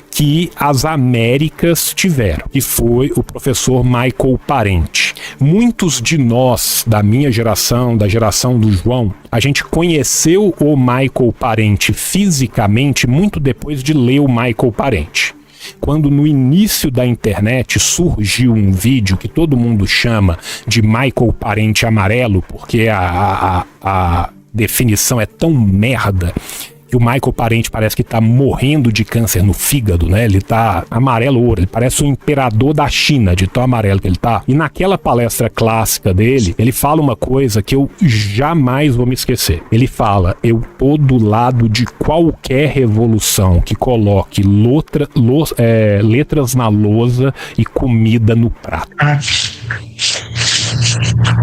que as Américas tiveram, que foi o professor Michael Parente. Muitos de nós, da minha geração, da geração do João, a gente conheceu o Michael Parente fisicamente muito depois de ler o Michael Parente. Quando no início da internet surgiu um vídeo que todo mundo chama de Michael Parente amarelo, porque a definição é tão merda que o Michael Parente parece que tá morrendo de câncer no fígado, né? Ele tá amarelo ouro, ele parece o imperador da China, de tão amarelo que ele tá. E naquela palestra clássica dele, ele fala uma coisa que eu jamais vou me esquecer. Ele fala, eu tô do lado de qualquer revolução que coloque letras na lousa e comida no prato.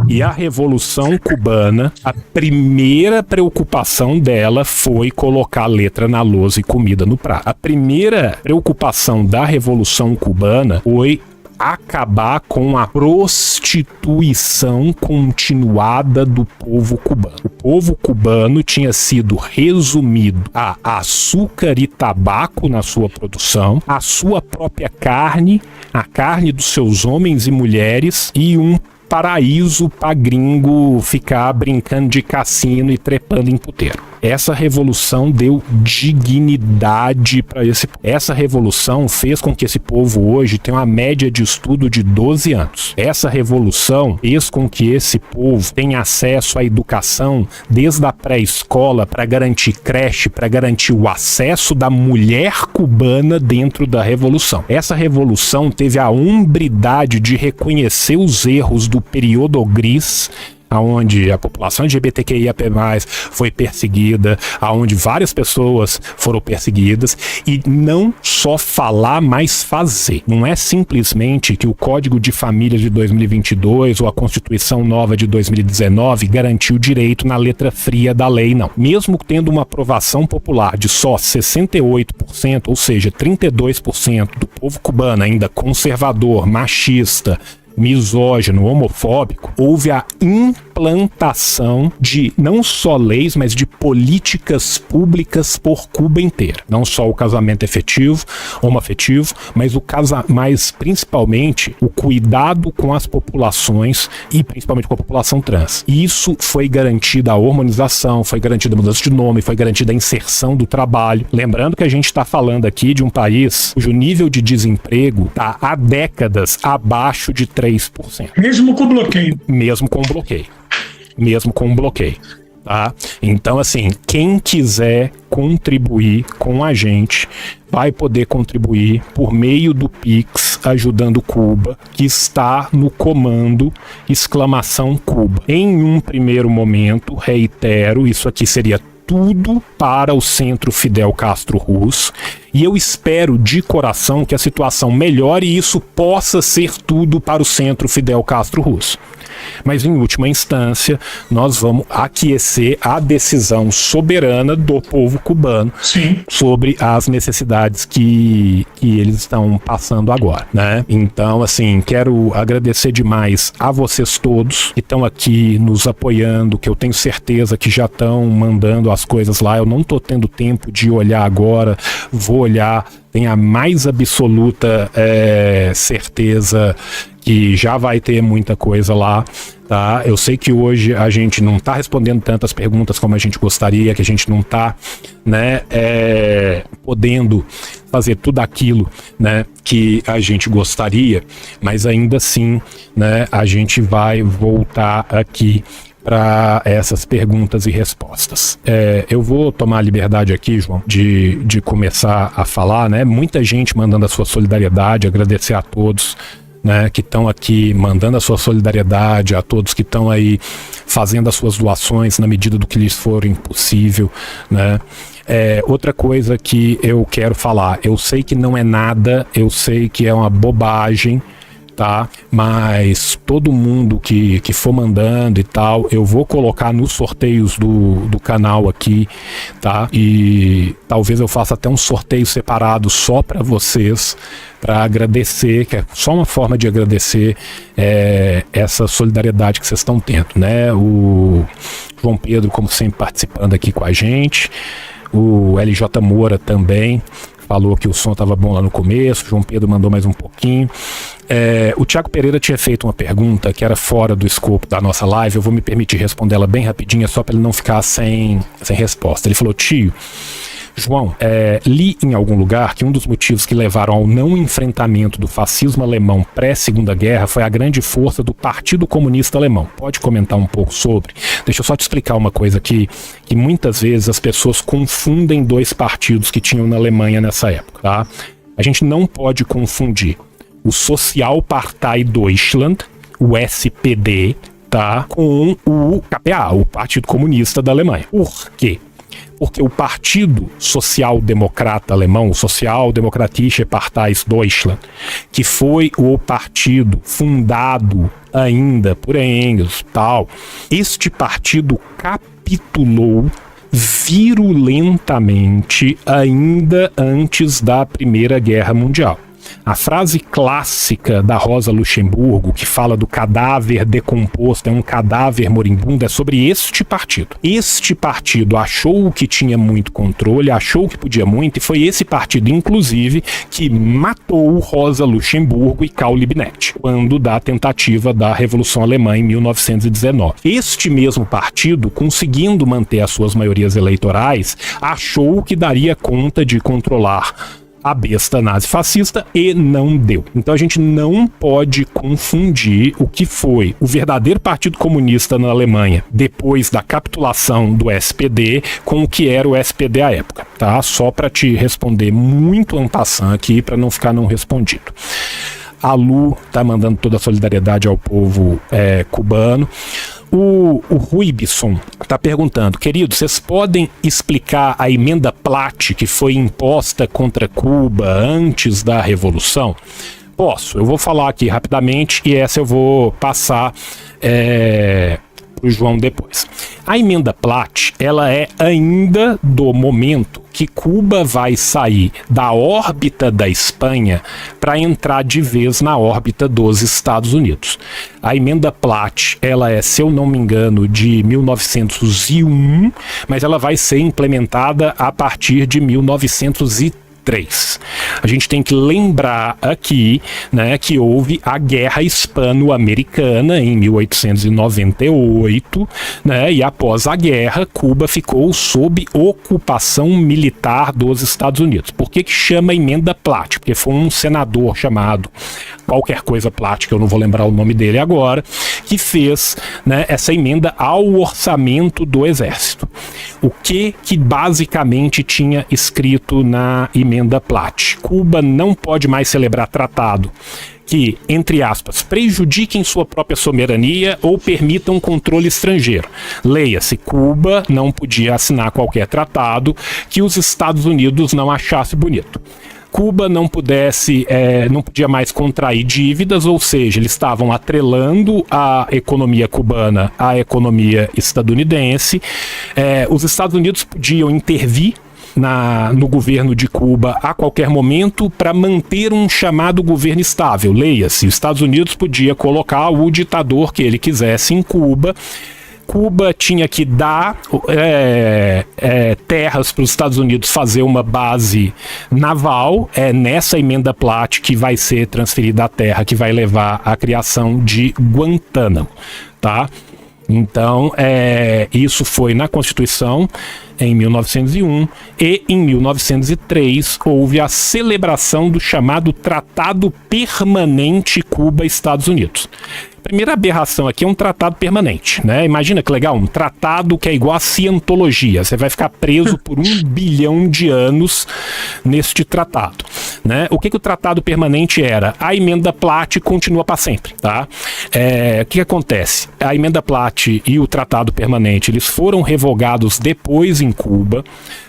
E a Revolução Cubana, a primeira preocupação dela foi colocar letra na lousa e comida no prato. A primeira preocupação da Revolução Cubana foi acabar com a prostituição continuada do povo cubano. O povo cubano tinha sido resumido a açúcar e tabaco na sua produção, a sua própria carne, a carne dos seus homens e mulheres e um paraíso pra gringo ficar brincando de cassino e trepando em puteiro. Essa revolução deu dignidade para esse povo. Essa revolução fez com que esse povo hoje tenha uma média de estudo de 12 anos. Essa revolução fez com que esse povo tenha acesso à educação desde a pré-escola, para garantir creche, para garantir o acesso da mulher cubana dentro da revolução. Essa revolução teve a hombridade de reconhecer os erros do período gris, aonde a população LGBTQIAP+, foi perseguida, aonde várias pessoas foram perseguidas, e não só falar, mas fazer. Não é simplesmente que o Código de Família de 2022 ou a Constituição Nova de 2019 garantiu o direito na letra fria da lei, não. Mesmo tendo uma aprovação popular de só 68%, ou seja, 32% do povo cubano ainda conservador, machista, misógino, homofóbico, houve a implantação de não só leis, mas de políticas públicas por Cuba inteira. Não só o casamento efetivo, homoafetivo, mas principalmente o cuidado com as populações e principalmente com a população trans. Isso foi garantida a harmonização, foi garantida a mudança de nome, foi garantida a inserção do trabalho. Lembrando que a gente está falando aqui de um país cujo nível de desemprego está há décadas abaixo de 3%. Mesmo com bloqueio. Mesmo com bloqueio. Tá? Então, assim, quem quiser contribuir com a gente vai poder contribuir por meio do Pix Ajudando Cuba, que está no comando !Cuba. Em um primeiro momento, reitero, isso aqui seria tudo para o Centro Fidel Castro Ruz, e eu espero de coração que a situação melhore e isso possa ser tudo para o Centro Fidel Castro Ruz. Mas, em última instância, nós vamos aquecer a decisão soberana do povo cubano. Sim. Sobre as necessidades que eles estão passando agora, né? Então, assim, quero agradecer demais a vocês todos que estão aqui nos apoiando, que eu tenho certeza que já estão mandando as coisas lá. Eu não tô tendo tempo de olhar agora, vou olhar, tenho a mais absoluta certeza que já vai ter muita coisa lá, tá? Eu sei que hoje a gente não tá respondendo tantas perguntas como a gente gostaria, que a gente não tá, né, podendo fazer tudo aquilo, né, que a gente gostaria, mas ainda assim, né, a gente vai voltar aqui para essas perguntas e respostas. Eu vou tomar a liberdade aqui, João, de começar a falar, né? Muita gente mandando a sua solidariedade, agradecer a todos, né, que estão aqui mandando a sua solidariedade, a todos que estão aí fazendo as suas doações na medida do que lhes for possível, né? Outra coisa que eu quero falar, eu sei que não é nada, eu sei que é uma bobagem, tá? Mas todo mundo que for mandando e tal, eu vou colocar nos sorteios do canal aqui, tá? E talvez eu faça até um sorteio separado só para vocês, para agradecer, que é só uma forma de agradecer essa solidariedade que vocês estão tendo, né? O João Pedro, como sempre, participando aqui com a gente, o LJ Moura também falou que o som estava bom lá no começo, o João Pedro mandou mais um pouquinho. O Thiago Pereira tinha feito uma pergunta que era fora do escopo da nossa live, eu vou me permitir responder ela bem rapidinho, só para ele não ficar sem resposta. Ele falou: tio, João, li em algum lugar que um dos motivos que levaram ao não enfrentamento do fascismo alemão pré-Segunda Guerra foi a grande força do Partido Comunista Alemão. Pode comentar um pouco sobre? Deixa eu só te explicar uma coisa aqui, que muitas vezes as pessoas confundem dois partidos que tinham na Alemanha nessa época, tá? A gente não pode confundir o Sozialpartei Deutschland, o SPD, tá, com o KPA, o Partido Comunista da Alemanha. Por quê? Porque o Partido Social-Democrata Alemão, o Sozialdemokratische Partei Deutschland, que foi o partido fundado ainda por Engels, tal, este partido capitulou virulentamente ainda antes da Primeira Guerra Mundial. A frase clássica da Rosa Luxemburgo, que fala do cadáver decomposto, é um cadáver moribundo, é sobre este partido. Este partido achou que tinha muito controle, achou que podia muito, e foi esse partido, inclusive, que matou Rosa Luxemburgo e Karl Liebknecht, quando da tentativa da Revolução Alemã em 1919. Este mesmo partido, conseguindo manter as suas maiorias eleitorais, achou que daria conta de controlar a besta nazi-fascista e não deu. Então a gente não pode confundir o que foi o verdadeiro Partido Comunista na Alemanha depois da capitulação do SPD com o que era o SPD à época, tá? Só para te responder muito en passant aqui, para não ficar não respondido. A Lu tá mandando toda a solidariedade ao povo cubano. O Ruibson está perguntando: querido, vocês podem explicar a emenda Platt que foi imposta contra Cuba antes da Revolução? Posso, eu vou falar aqui rapidamente e essa eu vou passar para o João depois. A emenda Platt, ela é ainda do momento que Cuba vai sair da órbita da Espanha para entrar de vez na órbita dos Estados Unidos. A emenda Platt, ela é, se eu não me engano, de 1901, mas ela vai ser implementada a partir de 1903. A gente tem que lembrar aqui, né, que houve a Guerra Hispano-Americana em 1898, né, e após a guerra, Cuba ficou sob ocupação militar dos Estados Unidos. Por que chama emenda Platt? Porque foi um senador chamado qualquer coisa Platt, que eu não vou lembrar o nome dele agora, que fez, né, essa emenda ao orçamento do Exército. O que basicamente tinha escrito na emenda Platt? Cuba não pode mais celebrar tratado que, entre aspas, prejudiquem sua própria soberania ou permitam controle estrangeiro. Leia-se, Cuba não podia assinar qualquer tratado que os Estados Unidos não achasse bonito. Cuba não podia mais contrair dívidas, ou seja, eles estavam atrelando a economia cubana à economia estadunidense. Os Estados Unidos podiam intervir no governo de Cuba a qualquer momento para manter um chamado governo estável. Leia-se, os Estados Unidos podia colocar o ditador que ele quisesse em Cuba. Cuba tinha que dar terras para os Estados Unidos fazer uma base naval. É nessa emenda Platt que vai ser transferida a terra que vai levar à criação de Guantánamo, tá? Então, isso foi na Constituição em 1901 e em 1903 houve a celebração do chamado Tratado Permanente Cuba-Estados Unidos. Primeira aberração aqui é um tratado permanente, né? Imagina que legal, um tratado que é igual a cientologia. Você vai ficar preso por 1 bilhão de anos neste tratado, né? O que o tratado permanente era? A emenda Platt continua para sempre, tá? O que acontece? A emenda Platt e o tratado permanente, eles foram revogados depois em Cuba.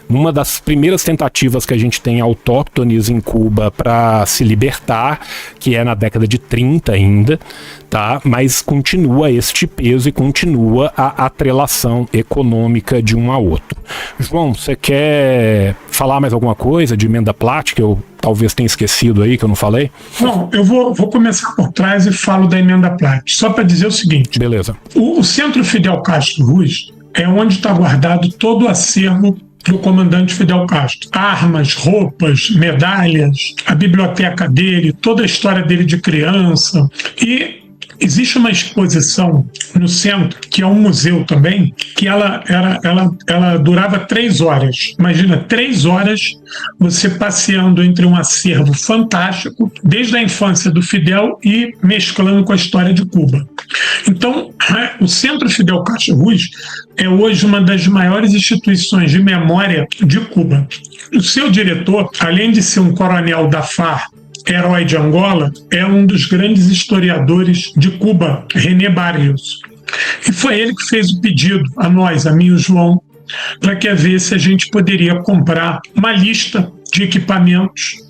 Numa das primeiras tentativas que a gente tem autóctones em Cuba para se libertar, que é na década de 30 ainda, tá? Mas continua este peso e continua a atrelação econômica de um a outro. João, você quer falar mais alguma coisa de emenda Platt que eu talvez tenha esquecido aí, que eu não falei? Não, eu vou começar por trás e falo da emenda Platt, só para dizer o seguinte. Beleza. O Centro Fidel Castro Ruz é onde está guardado todo o acervo do comandante Fidel Castro. Armas, roupas, medalhas, a biblioteca dele, toda a história dele de criança. E existe uma exposição no centro, que é um museu também, que ela durava 3 horas. Imagina, 3 horas você passeando entre um acervo fantástico, desde a infância do Fidel e mesclando com a história de Cuba. Então, o Centro Fidel Castro Ruz é hoje uma das maiores instituições de memória de Cuba. O seu diretor, além de ser um coronel da FARC, herói de Angola, é um dos grandes historiadores de Cuba, René Barrios. E foi ele que fez o pedido a nós, a mim e o João, para que ver se a gente poderia comprar uma lista de equipamentos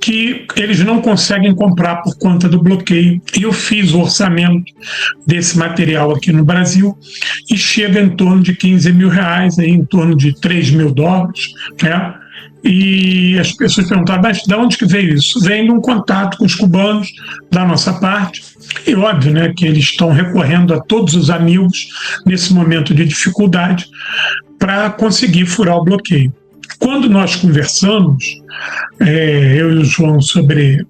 que eles não conseguem comprar por conta do bloqueio. E eu fiz o orçamento desse material aqui no Brasil e chega em torno de R$15 mil, aí, em torno de $3 mil, né? E as pessoas perguntavam, mas de onde que veio isso? Vem de um contato com os cubanos, da nossa parte. E óbvio, né, que eles estão recorrendo a todos os amigos nesse momento de dificuldade para conseguir furar o bloqueio. Quando nós conversamos, eu e o João, sobre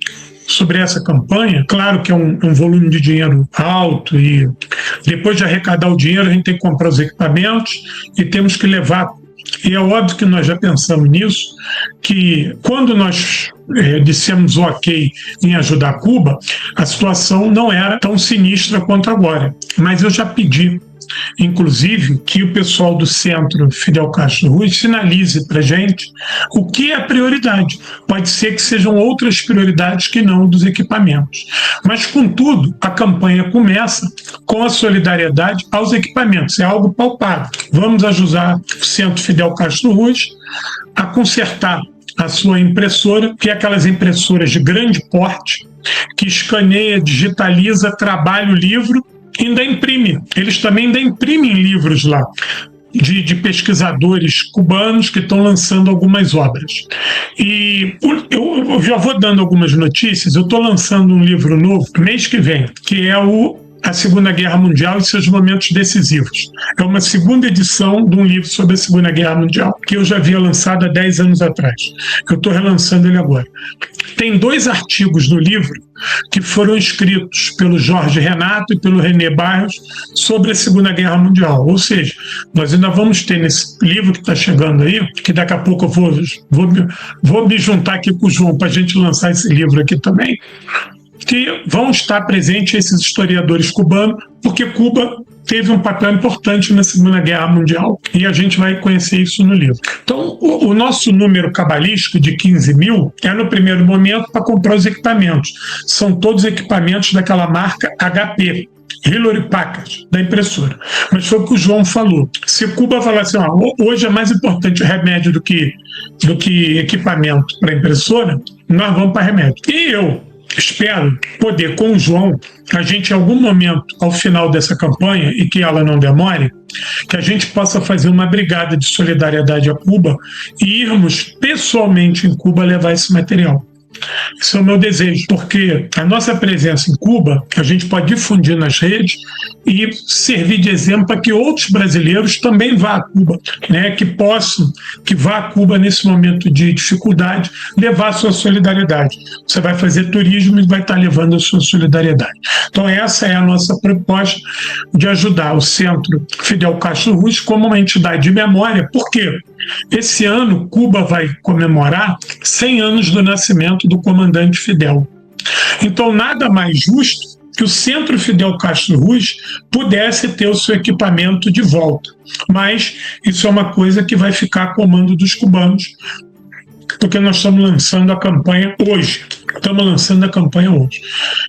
essa campanha, claro que é um volume de dinheiro alto e depois de arrecadar o dinheiro a gente tem que comprar os equipamentos e temos que levar. E é óbvio que nós já pensamos nisso, que quando nós dissemos ok em ajudar Cuba, a situação não era tão sinistra quanto agora. Mas eu já pedi, inclusive, que o pessoal do Centro Fidel Castro Ruz sinalize para a gente o que é a prioridade. Pode ser que sejam outras prioridades que não dos equipamentos. Mas, contudo, a campanha começa com a solidariedade aos equipamentos. É algo palpável. Vamos ajudar o Centro Fidel Castro Ruz a consertar a sua impressora, que é aquelas impressoras de grande porte, que escaneia, digitaliza, trabalha o livro, ainda imprime. Eles também ainda imprimem livros lá, de pesquisadores cubanos que estão lançando algumas obras. E eu já vou dando algumas notícias. Eu estou lançando um livro novo mês que vem, que é a Segunda Guerra Mundial e seus momentos decisivos. É uma segunda edição de um livro sobre a Segunda Guerra Mundial, que eu já havia lançado há 10 anos atrás. Eu estou relançando ele agora. Tem 2 artigos no livro que foram escritos pelo Jorge Renato e pelo René Barros sobre a Segunda Guerra Mundial. Ou seja, nós ainda vamos ter nesse livro que está chegando aí, que daqui a pouco eu vou me juntar aqui com o João para a gente lançar esse livro aqui também, que vão estar presentes esses historiadores cubanos, porque Cuba teve um papel importante na Segunda Guerra Mundial e a gente vai conhecer isso no livro. Então, o nosso número cabalístico de 15 mil é no primeiro momento para comprar os equipamentos. São todos equipamentos daquela marca HP, Hewlett Packard, da impressora. Mas foi o que o João falou. Se Cuba falar assim, hoje é mais importante o remédio do que equipamento para impressora, nós vamos para remédio. E eu espero poder, com o João, a gente em algum momento, ao final dessa campanha, e que ela não demore, que a gente possa fazer uma brigada de solidariedade a Cuba e irmos pessoalmente em Cuba levar esse material. Esse é o meu desejo, porque a nossa presença em Cuba, a gente pode difundir nas redes e servir de exemplo para que outros brasileiros também vá a Cuba, né? Que vá a Cuba nesse momento de dificuldade, levar a sua solidariedade. Você vai fazer turismo e vai estar levando a sua solidariedade. Então essa é a nossa proposta de ajudar o Centro Fidel Castro Ruz como uma entidade de memória. Por quê? Esse ano, Cuba vai comemorar 100 anos do nascimento do comandante Fidel. Então, nada mais justo que o Centro Fidel Castro Ruz pudesse ter o seu equipamento de volta. Mas isso é uma coisa que vai ficar a comando dos cubanos, porque nós estamos lançando a campanha hoje.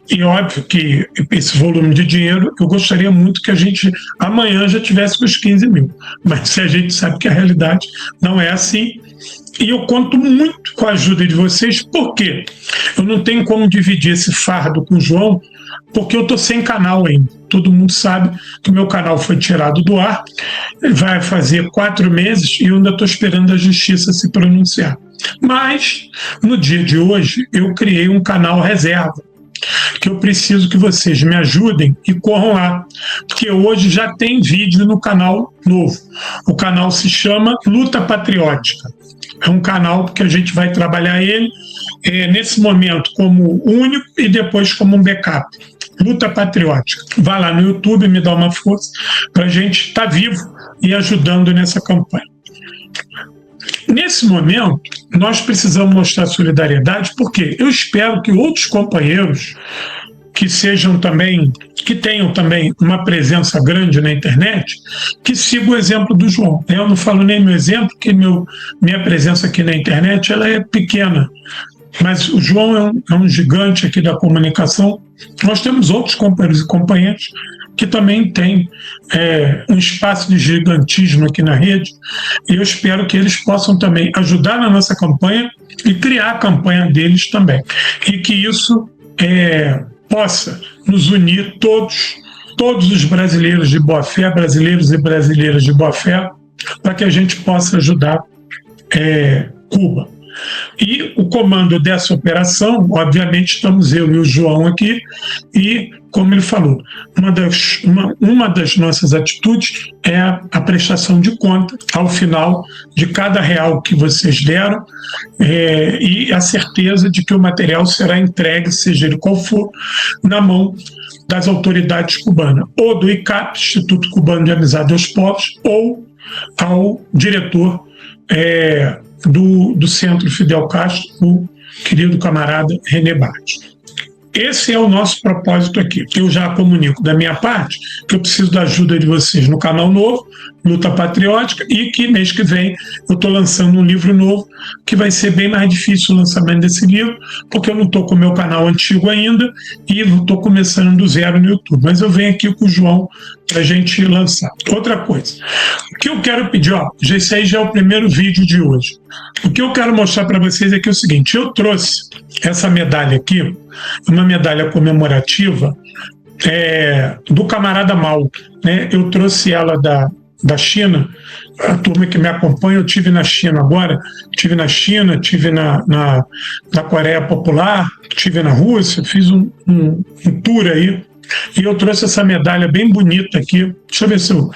E óbvio que esse volume de dinheiro, eu gostaria muito que a gente amanhã já tivesse os 15 mil. Mas a gente sabe que a realidade não é assim. E eu conto muito com a ajuda de vocês, porque eu não tenho como dividir esse fardo com o João, porque eu estou sem canal ainda. Todo mundo sabe que o meu canal foi tirado do ar, vai fazer 4 meses e eu ainda estou esperando a justiça se pronunciar. Mas, no dia de hoje, eu criei um canal reserva, que eu preciso que vocês me ajudem e corram lá, porque hoje já tem vídeo no canal novo. O canal se chama Luta Patriótica. É um canal que a gente vai trabalhar ele nesse momento como único e depois como um backup. Luta Patriótica. Vai lá no YouTube, me dá uma força para a gente estar vivo e ajudando nessa campanha. Nesse momento, nós precisamos mostrar solidariedade, porque eu espero que outros companheiros que tenham também uma presença grande na internet, que sigam o exemplo do João. Eu não falo nem meu exemplo, porque minha presença aqui na internet ela é pequena. Mas o João é um gigante aqui da comunicação. Nós temos outros companheiros e companheiras que também têm um espaço de gigantismo aqui na rede, e eu espero que eles possam também ajudar na nossa campanha e criar a campanha deles também. E que isso possa nos unir todos os brasileiros de boa fé, brasileiros e brasileiras de boa fé, para que a gente possa ajudar Cuba. E o comando dessa operação, obviamente, estamos eu e o João aqui, e, como ele falou, uma das nossas atitudes é a prestação de conta ao final de cada real que vocês deram, e a certeza de que o material será entregue, seja ele qual for, na mão das autoridades cubanas, ou do ICAP, Instituto Cubano de Amizade aos Povos, ou ao diretor do Centro Fidel Castro, o querido camarada René Barros. Esse é o nosso propósito aqui. Eu já comunico da minha parte que eu preciso da ajuda de vocês no canal novo, Luta Patriótica, e que mês que vem eu estou lançando um livro novo, que vai ser bem mais difícil o lançamento desse livro, porque eu não estou com o meu canal antigo ainda e estou começando do zero no YouTube. Mas eu venho aqui com o João para a gente lançar. Outra coisa, o que eu quero pedir, esse aí já é o primeiro vídeo de hoje. O que eu quero mostrar para vocês é que é o seguinte: eu trouxe essa medalha aqui, uma medalha comemorativa do camarada Mao, né? Eu trouxe ela da China. A turma que me acompanha, eu tive na China agora, tive na China, tive na Coreia Popular, tive na Rússia, fiz um tour aí. E eu trouxe essa medalha bem bonita aqui. Deixa eu ver se eu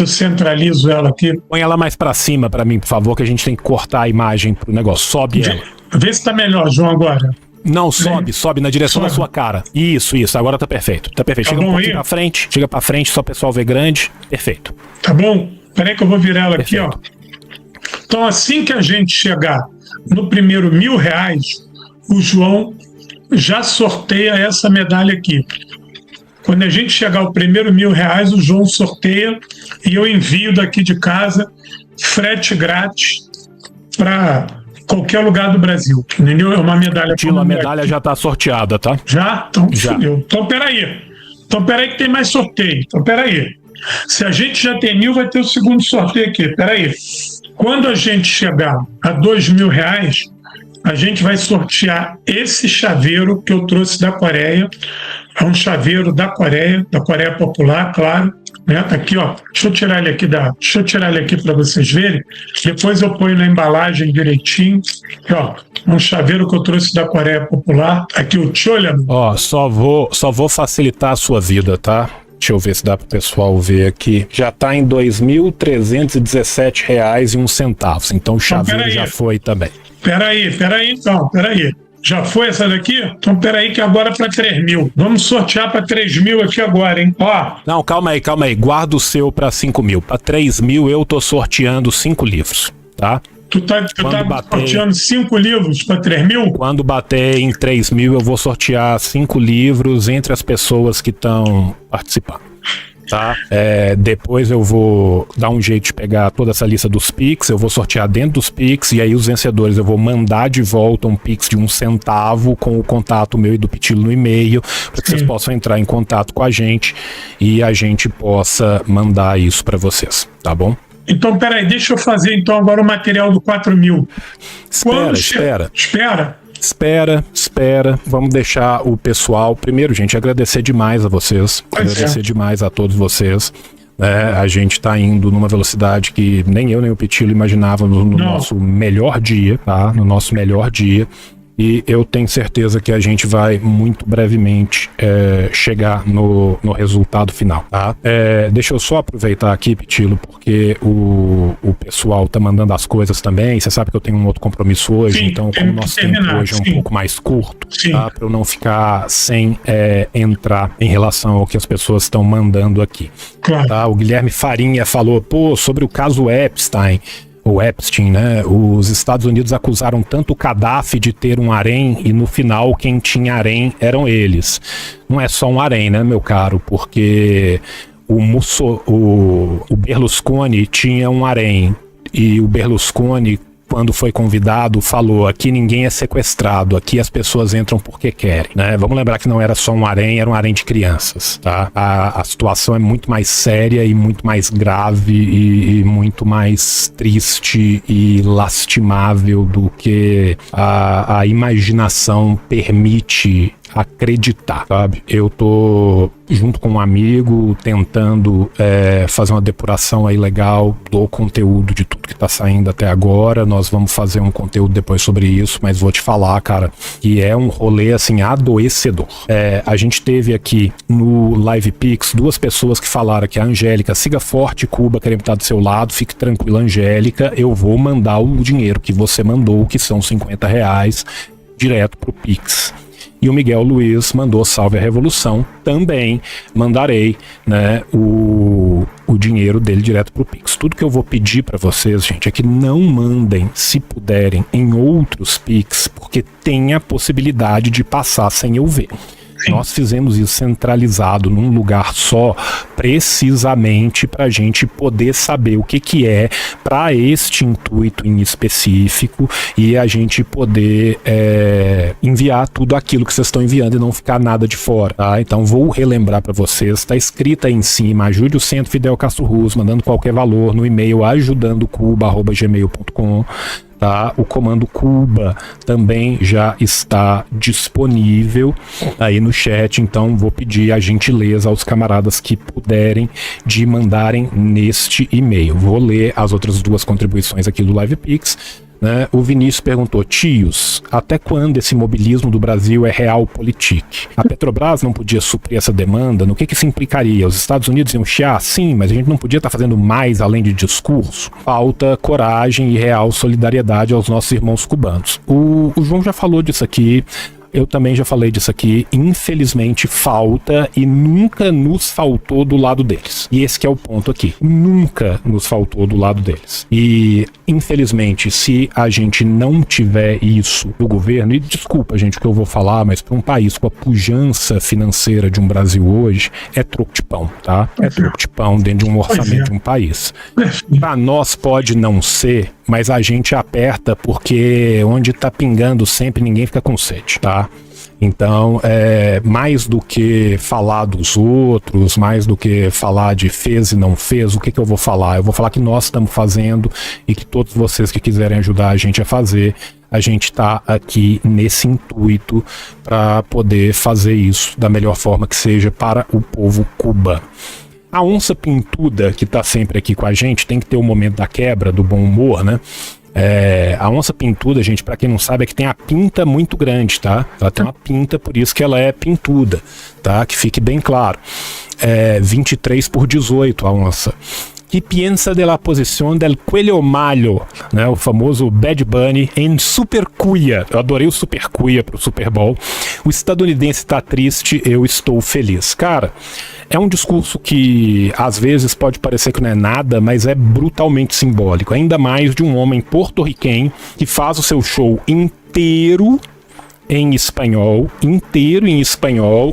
centralizo ela aqui. Põe ela mais pra cima pra mim, por favor, que a gente tem que cortar a imagem pro negócio. Sobe ela. Vê se tá melhor, João, agora. Não, sobe na direção da sua cara. Isso, agora tá perfeito. Tá perfeito. Chega um pouquinho pra frente, chega pra frente, só o pessoal ver grande. Perfeito. Tá bom? Peraí que eu vou virar ela aqui, ó. Então, assim que a gente chegar no primeiro R$1.000, o João já sorteia essa medalha aqui. Quando a gente chegar ao primeiro R$1.000, o João sorteia e eu envio daqui de casa, frete grátis para qualquer lugar do Brasil, entendeu? É uma medalha. A medalha já tá sorteada, tá? Já? Então, já. Então, peraí que tem mais sorteio. Então, peraí. Se a gente já tem 1.000, vai ter o segundo sorteio aqui. Peraí. Quando a gente chegar a R$2.000, a gente vai sortear esse chaveiro que eu trouxe da Coreia. É um chaveiro da Coreia Popular, claro. Né? Tá aqui, ó. Deixa eu tirar ele aqui para vocês verem. Depois eu ponho na embalagem direitinho. Aqui, ó. Um chaveiro que eu trouxe da Coreia Popular. Aqui o Cholam. Ó, só vou facilitar a sua vida, tá? Deixa eu ver se dá pro pessoal ver aqui. Já tá em R$2.317,01. Então o chaveiro já foi também. Peraí. Já foi essa daqui? Então peraí que agora é para 3.000. Vamos sortear para 3.000 aqui agora, hein? Ó. Não, calma aí. Guarda o seu para 5.000. Para 3.000 eu tô sorteando 5 livros, tá? Tu tá sorteando 5 livros para 3.000? Quando bater em 3.000 eu vou sortear 5 livros entre as pessoas que estão participando. Tá? Depois eu vou dar um jeito de pegar toda essa lista dos Pix, eu vou sortear dentro dos Pix, e aí os vencedores eu vou mandar de volta um Pix de 1 centavo com o contato meu e do Pitilo no e-mail, para que vocês possam entrar em contato com a gente e a gente possa mandar isso para vocês, tá bom? Então, peraí, deixa eu fazer então agora o material do 4.000. Espera. Vamos deixar o pessoal... Primeiro, gente, agradecer demais a vocês. Agradecer demais a todos vocês. A gente tá indo numa velocidade que nem eu nem o Pitilo imaginávamos no nosso melhor dia, tá? No nosso melhor dia. E eu tenho certeza que a gente vai muito brevemente chegar no resultado final, tá? Deixa eu só aproveitar aqui, Pitilo, porque o pessoal tá mandando as coisas também. Você sabe que eu tenho um outro compromisso hoje, sim, então como o nosso tempo hoje é um pouco mais curto, tá? Para eu não ficar sem entrar em relação ao que as pessoas estão mandando aqui. Claro. Tá? O Guilherme Farinha falou, sobre o caso Epstein, né? Os Estados Unidos acusaram tanto o Gaddafi de ter um harém e no final quem tinha harém eram eles. Não é só um harém, né, meu caro? Porque o Berlusconi tinha um harém e o Berlusconi, quando foi convidado, falou: aqui ninguém é sequestrado, aqui as pessoas entram porque querem, né? Vamos lembrar que não era só um harém, era um harém de crianças, tá? A situação é muito mais séria e muito mais grave e muito mais triste e lastimável do que a imaginação permite acreditar, sabe? Eu tô junto com um amigo tentando fazer uma depuração aí legal do conteúdo de tudo que tá saindo até agora. Nós vamos fazer um conteúdo depois sobre isso, mas vou te falar, cara, que é um rolê assim adoecedor. A gente teve aqui no Live Pix 2 pessoas que falaram que a Angélica, siga forte, Cuba, queremos estar do seu lado, fique tranquila, Angélica, eu vou mandar o dinheiro que você mandou, que são R$50, direto pro Pix. E o Miguel Luiz mandou salve a revolução, também mandarei, né, o dinheiro dele direto pro Pix. Tudo que eu vou pedir para vocês, gente, é que não mandem, se puderem, em outros Pix, porque tem a possibilidade de passar sem eu ver. Sim. Nós fizemos isso centralizado num lugar só, precisamente para a gente poder saber o que é para este intuito em específico e a gente poder enviar tudo aquilo que vocês estão enviando e não ficar nada de fora, tá? Então vou relembrar para vocês, está escrito aí em cima, ajude o Centro Fidel Castro Ruz, mandando qualquer valor no e-mail ajudandocuba@gmail.com. Tá? O comando Cuba também já está disponível aí no chat, então vou pedir a gentileza aos camaradas que puderem de mandarem neste e-mail. Vou ler as outras 2 contribuições aqui do Live Pix. Né? O Vinícius perguntou: tios, até quando esse mobilismo do Brasil é realpolitik? A Petrobras não podia suprir essa demanda? No que isso implicaria? Os Estados Unidos iam chiar? Sim, mas a gente não podia estar fazendo mais além de discurso? Falta coragem e real solidariedade aos nossos irmãos cubanos. O João já falou disso aqui. Eu também já falei disso aqui, infelizmente falta e nunca nos faltou do lado deles. E esse que é o ponto aqui, nunca nos faltou do lado deles. E infelizmente, se a gente não tiver isso do governo, e desculpa gente o que eu vou falar, mas para um país com a pujança financeira de um Brasil hoje, é troco de pão, tá? É troco de pão dentro de um orçamento de um país. Para nós pode não ser, mas a gente aperta porque onde tá pingando sempre ninguém fica com sede, tá? Então, mais do que falar dos outros, mais do que falar de fez e não fez, o que eu vou falar? Eu vou falar que nós estamos fazendo e que todos vocês que quiserem ajudar a gente a fazer, a gente está aqui nesse intuito para poder fazer isso da melhor forma que seja para o povo cubano. A onça pintuda, que tá sempre aqui com a gente, tem que ter o momento da quebra, do bom humor, né? A onça pintuda, gente, pra quem não sabe, é que tem a pinta muito grande, tá? Ela tem uma pinta, por isso que ela é pintuda, tá? Que fique bem claro. 23/18 a onça. Que piensa de la posición del cuello malo, né? O famoso Bad Bunny em Super Cuia. Eu adorei o Super Cuia pro Super Bowl. O estadunidense tá triste, eu estou feliz. Cara, é um discurso que às vezes pode parecer que não é nada, mas é brutalmente simbólico. Ainda mais de um homem porto-riquenho que faz o seu show inteiro em espanhol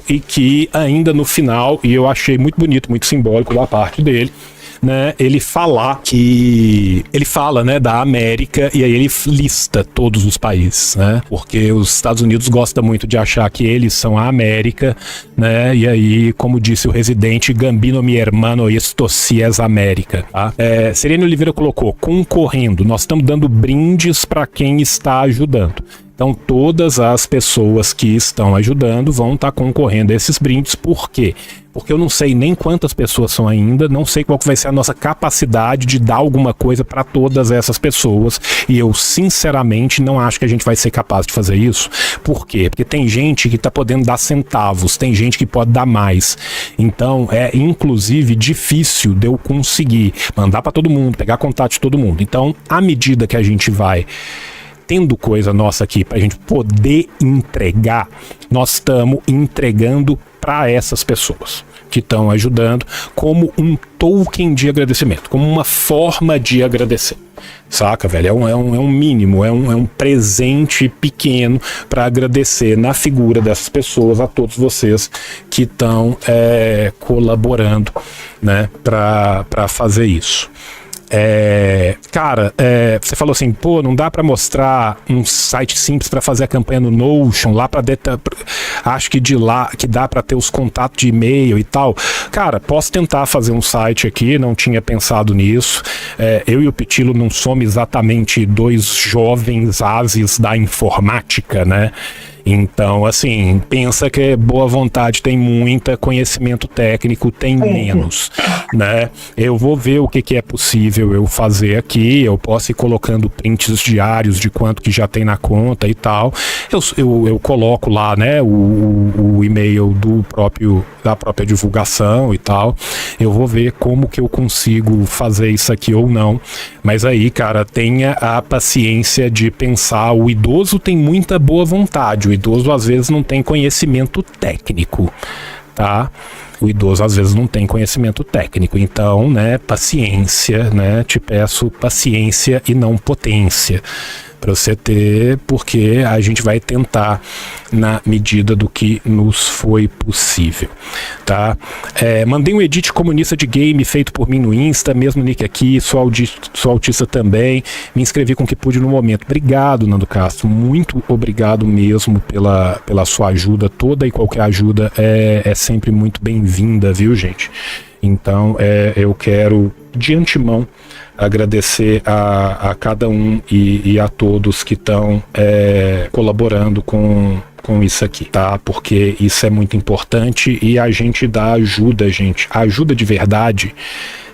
e que ainda no final, e eu achei muito bonito, muito simbólico da parte dele, né, ele fala, né, da América, e aí ele lista todos os países, né, porque os Estados Unidos gostam muito de achar que eles são a América, né, e aí, como disse o residente, Gambino mi hermano, esto sí es América, tá? Sereno Oliveira colocou, concorrendo, nós estamos dando brindes para quem está ajudando. Então todas as pessoas que estão ajudando vão estar concorrendo a esses brindes. Por quê? Porque eu não sei nem quantas pessoas são ainda, não sei qual que vai ser a nossa capacidade de dar alguma coisa para todas essas pessoas, e eu sinceramente não acho que a gente vai ser capaz de fazer isso. Por quê? Porque tem gente que está podendo dar centavos, tem gente que pode dar mais. Então é inclusive difícil de eu conseguir mandar para todo mundo, pegar contato de todo mundo. Então, à medida que a gente vai tendo coisa nossa aqui pra gente poder entregar, nós estamos entregando para essas pessoas que estão ajudando como um token de agradecimento, como uma forma de agradecer. Saca, velho? É um mínimo, é um presente pequeno para agradecer na figura dessas pessoas, a todos vocês que estão colaborando, né, para fazer isso. Cara, você falou assim, pô, não dá pra mostrar um site simples pra fazer a campanha no Notion, lá pra acho que de lá que dá pra ter os contatos de e-mail e tal. Cara, posso tentar fazer um site aqui, não tinha pensado nisso. Eu e o Pitilo não somos exatamente dois jovens ases da informática, né? Então, assim, pensa que boa vontade tem muita, conhecimento técnico tem menos, né? Eu vou ver o que é possível eu fazer aqui, eu posso ir colocando prints diários de quanto que já tem na conta e tal. Eu coloco lá, né, o e-mail da própria divulgação e tal. Eu vou ver como que eu consigo fazer isso aqui ou não. Mas aí, cara, tenha a paciência de pensar. O idoso tem muita boa vontade. O idoso, às vezes, não tem conhecimento técnico, tá? O idoso, às vezes, não tem conhecimento técnico. Então, né, paciência, né? Te peço paciência e não potência para você ter, porque a gente vai tentar na medida do que nos foi possível, tá? Mandei um edit comunista de game feito por mim no Insta, mesmo nick aqui, sou autista também, me inscrevi com o que pude no momento. Obrigado, Nando Castro, muito obrigado mesmo pela sua ajuda. Toda e qualquer ajuda é sempre muito bem-vinda, viu, gente? Então, eu quero, de antemão, agradecer a cada um e a todos que estão colaborando com isso aqui, tá? Porque isso é muito importante e a gente dá ajuda, gente. A ajuda de verdade,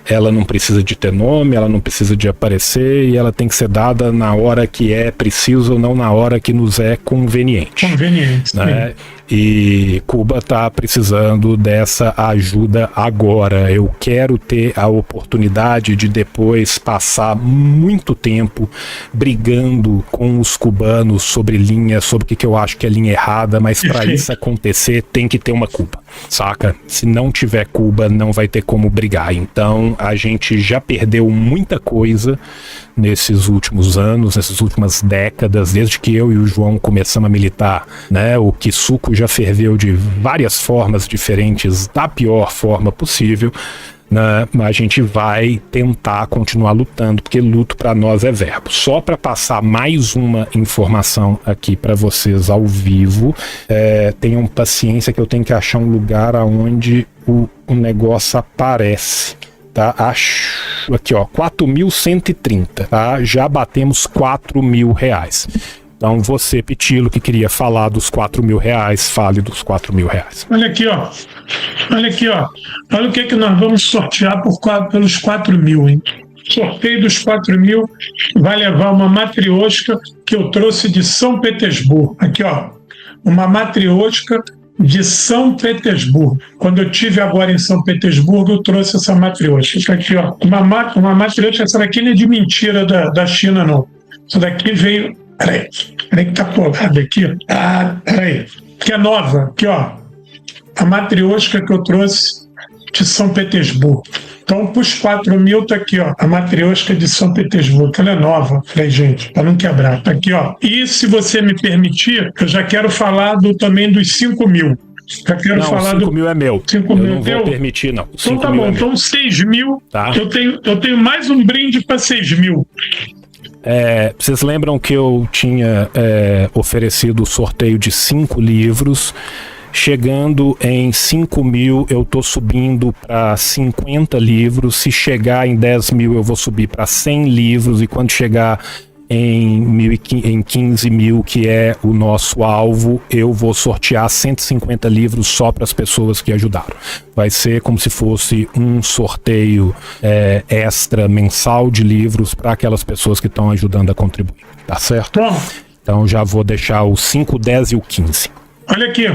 ela não precisa de ter nome, ela não precisa de aparecer e ela tem que ser dada na hora que é preciso ou não na hora que nos é conveniente. Conveniente, né? E Cuba tá precisando dessa ajuda agora. Eu quero ter a oportunidade de depois passar muito tempo brigando com os cubanos sobre linha, sobre o que eu acho que é linha errada, mas para isso acontecer tem que ter uma Cuba, saca? Se não tiver Cuba, não vai ter como brigar. Então a gente já perdeu muita coisa nesses últimos anos, nessas últimas décadas, desde que eu e o João começamos a militar, né? O Kisuko já ferveu de várias formas diferentes, da pior forma possível, né? A gente vai tentar continuar lutando, porque luto para nós é verbo. Só para passar mais uma informação aqui para vocês ao vivo, tenham paciência que eu tenho que achar um lugar onde o negócio aparece. Tá? Acho aqui, ó, 4.130, tá? Já batemos R$4.000. Então você, Pitilo, que queria falar dos R$4.000, fale dos R$4.000. Olha aqui, ó. Olha aqui, ó. Olha o que nós vamos sortear pelos 4.000, hein? Sorteio dos 4.000 vai levar uma matrioshka que eu trouxe de São Petersburgo. Aqui, ó. Uma matrioshka de São Petersburgo. Quando eu tive agora em São Petersburgo, eu trouxe essa matrioshka. Isso aqui, ó. Uma matrioshka, essa daqui não é de mentira da China, não. Essa daqui veio... Peraí que tá colado aqui. Peraí. Que é nova. Aqui, ó. A matrioshka que eu trouxe de São Petersburgo. Então, para os 4.000, tá aqui, ó. A matrioshka de São Petersburgo. Ela é nova. Falei, gente, para não quebrar. Tá aqui, ó. E se você me permitir, eu já quero falar também dos 5.000. Já quero falar 5.000 é meu. 5.000 eu não vou permitir, não. Então tá bom. Então 6.000. Tá. Eu tenho mais um brinde para 6.000. Vocês lembram que eu tinha oferecido o sorteio de 5 livros? Chegando em 5.000, eu tô subindo para 50 livros. Se chegar em 10.000, eu vou subir para 100 livros. E quando chegar em 15.000, que é o nosso alvo, eu vou sortear 150 livros só para as pessoas que ajudaram. Vai ser como se fosse um sorteio extra mensal de livros para aquelas pessoas que estão ajudando a contribuir. Tá certo? Bom, então já vou deixar o 5, 10 e o 15. Olha aqui.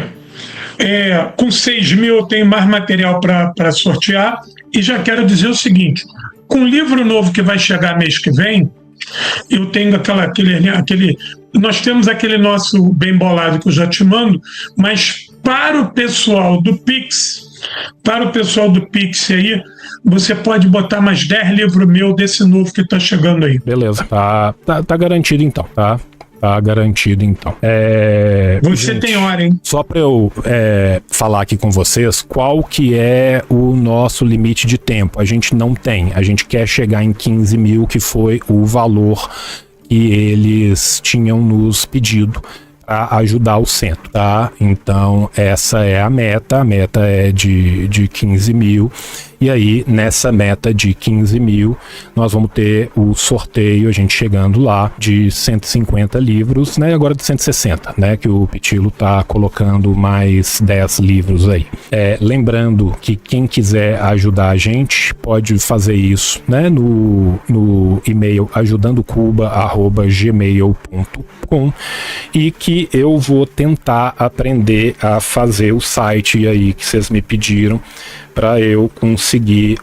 Com 6.000 eu tenho mais material para sortear. E já quero dizer o seguinte: com o livro novo que vai chegar mês que vem, eu tenho nós temos aquele nosso bem bolado que eu já te mando, mas para o pessoal do Pix aí, você pode botar mais 10 livros meus desse novo que está chegando aí. Beleza, tá garantido então, tá? Tá garantido, então. Você gente, tem hora, hein? Só para eu falar aqui com vocês, qual que é o nosso limite de tempo? A gente não tem. A gente quer chegar em 15.000, que foi o valor que eles tinham nos pedido para ajudar o centro, tá? Então, essa é a meta. A meta é de 15.000. E aí, nessa meta de 15 mil, nós vamos ter o sorteio, a gente chegando lá, de 150 livros, né? Agora de 160, né? Que o Pitilo tá colocando mais 10 livros aí. Lembrando que quem quiser ajudar a gente pode fazer isso, né? No e-mail ajudandocuba@gmail.com, e que eu vou tentar aprender a fazer o site aí que vocês me pediram, para eu conseguir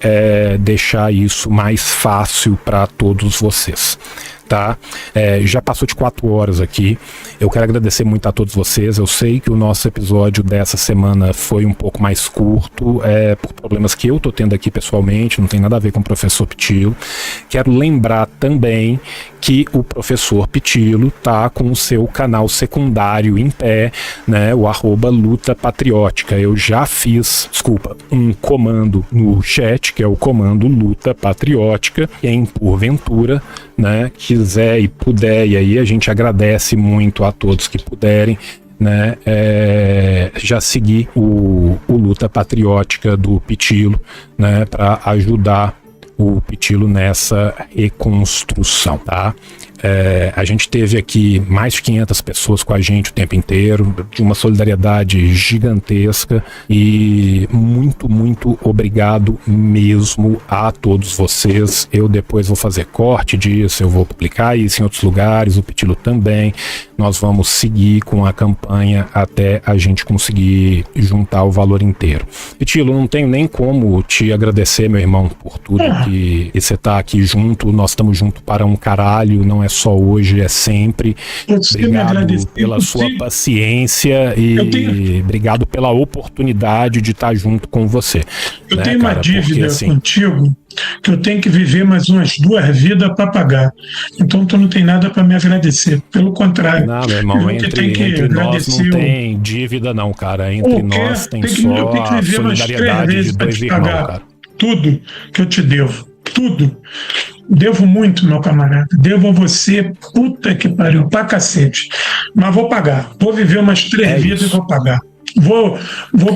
deixar isso mais fácil para todos vocês. Tá? Já passou de 4 horas aqui. Eu quero agradecer muito a todos vocês. Eu sei que o nosso episódio dessa semana foi um pouco mais curto, por problemas que eu tô tendo aqui pessoalmente, não tem nada a ver com o professor Pitilo. Quero lembrar também que o professor Pitilo tá com o seu canal secundário em pé, né? O @luta patriótica. Eu já fiz, um comando no chat, que é o comando luta patriótica. Quem porventura, né, quiser e puder, e aí a gente agradece muito a todos que puderem, né, já seguir o Luta Patriótica do Pitilo, né, para ajudar o Pitilo nessa reconstrução, tá? A gente teve aqui mais de 500 pessoas com a gente o tempo inteiro, de uma solidariedade gigantesca, e muito, muito obrigado mesmo a todos vocês. Eu depois vou fazer corte disso, eu vou publicar isso em outros lugares, o Pitilo também. Nós vamos seguir com a campanha até a gente conseguir juntar o valor inteiro. Pitilo, não tenho nem como te agradecer, meu irmão, por tudo que você tá aqui junto. Nós estamos juntos para um caralho, não é só hoje, é sempre. Obrigado pela sua paciência e obrigado pela oportunidade de estar junto com você. Eu tenho uma dívida contigo que eu tenho que viver mais umas 2 vidas para pagar. Então tu não tem nada para me agradecer. Pelo contrário. Não, meu irmão, entre nós não tem dívida não, cara. Entre nós tem só a solidariedade de 2 irmãos, cara. Tudo que eu te devo. Tudo. Devo muito, meu camarada. Devo a você, puta que pariu, pra cacete. Mas vou pagar. Vou viver umas 3 vidas e vou pagar. Vou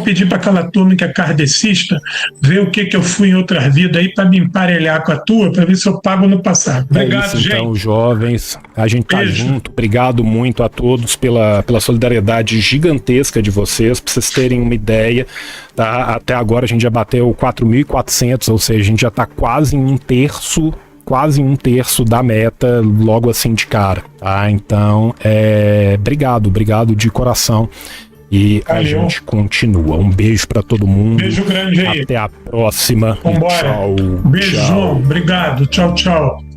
pedir para aquela turma que é kardecista ver o que eu fui em outras vidas aí para me emparelhar com a tua, para ver se eu pago no passado. Obrigado, gente. Então, jovens, a gente tá junto. Obrigado muito a todos pela solidariedade gigantesca de vocês. Para vocês terem uma ideia, tá? Até agora a gente já bateu 4.400, ou seja, a gente já tá quase em um terço da meta logo assim de cara, tá? Então, obrigado de coração. E valeu. A gente continua. Um beijo pra todo mundo. Beijo grande aí. Até a próxima. Vambora. Tchau. Beijo, tchau. Obrigado. Tchau, tchau.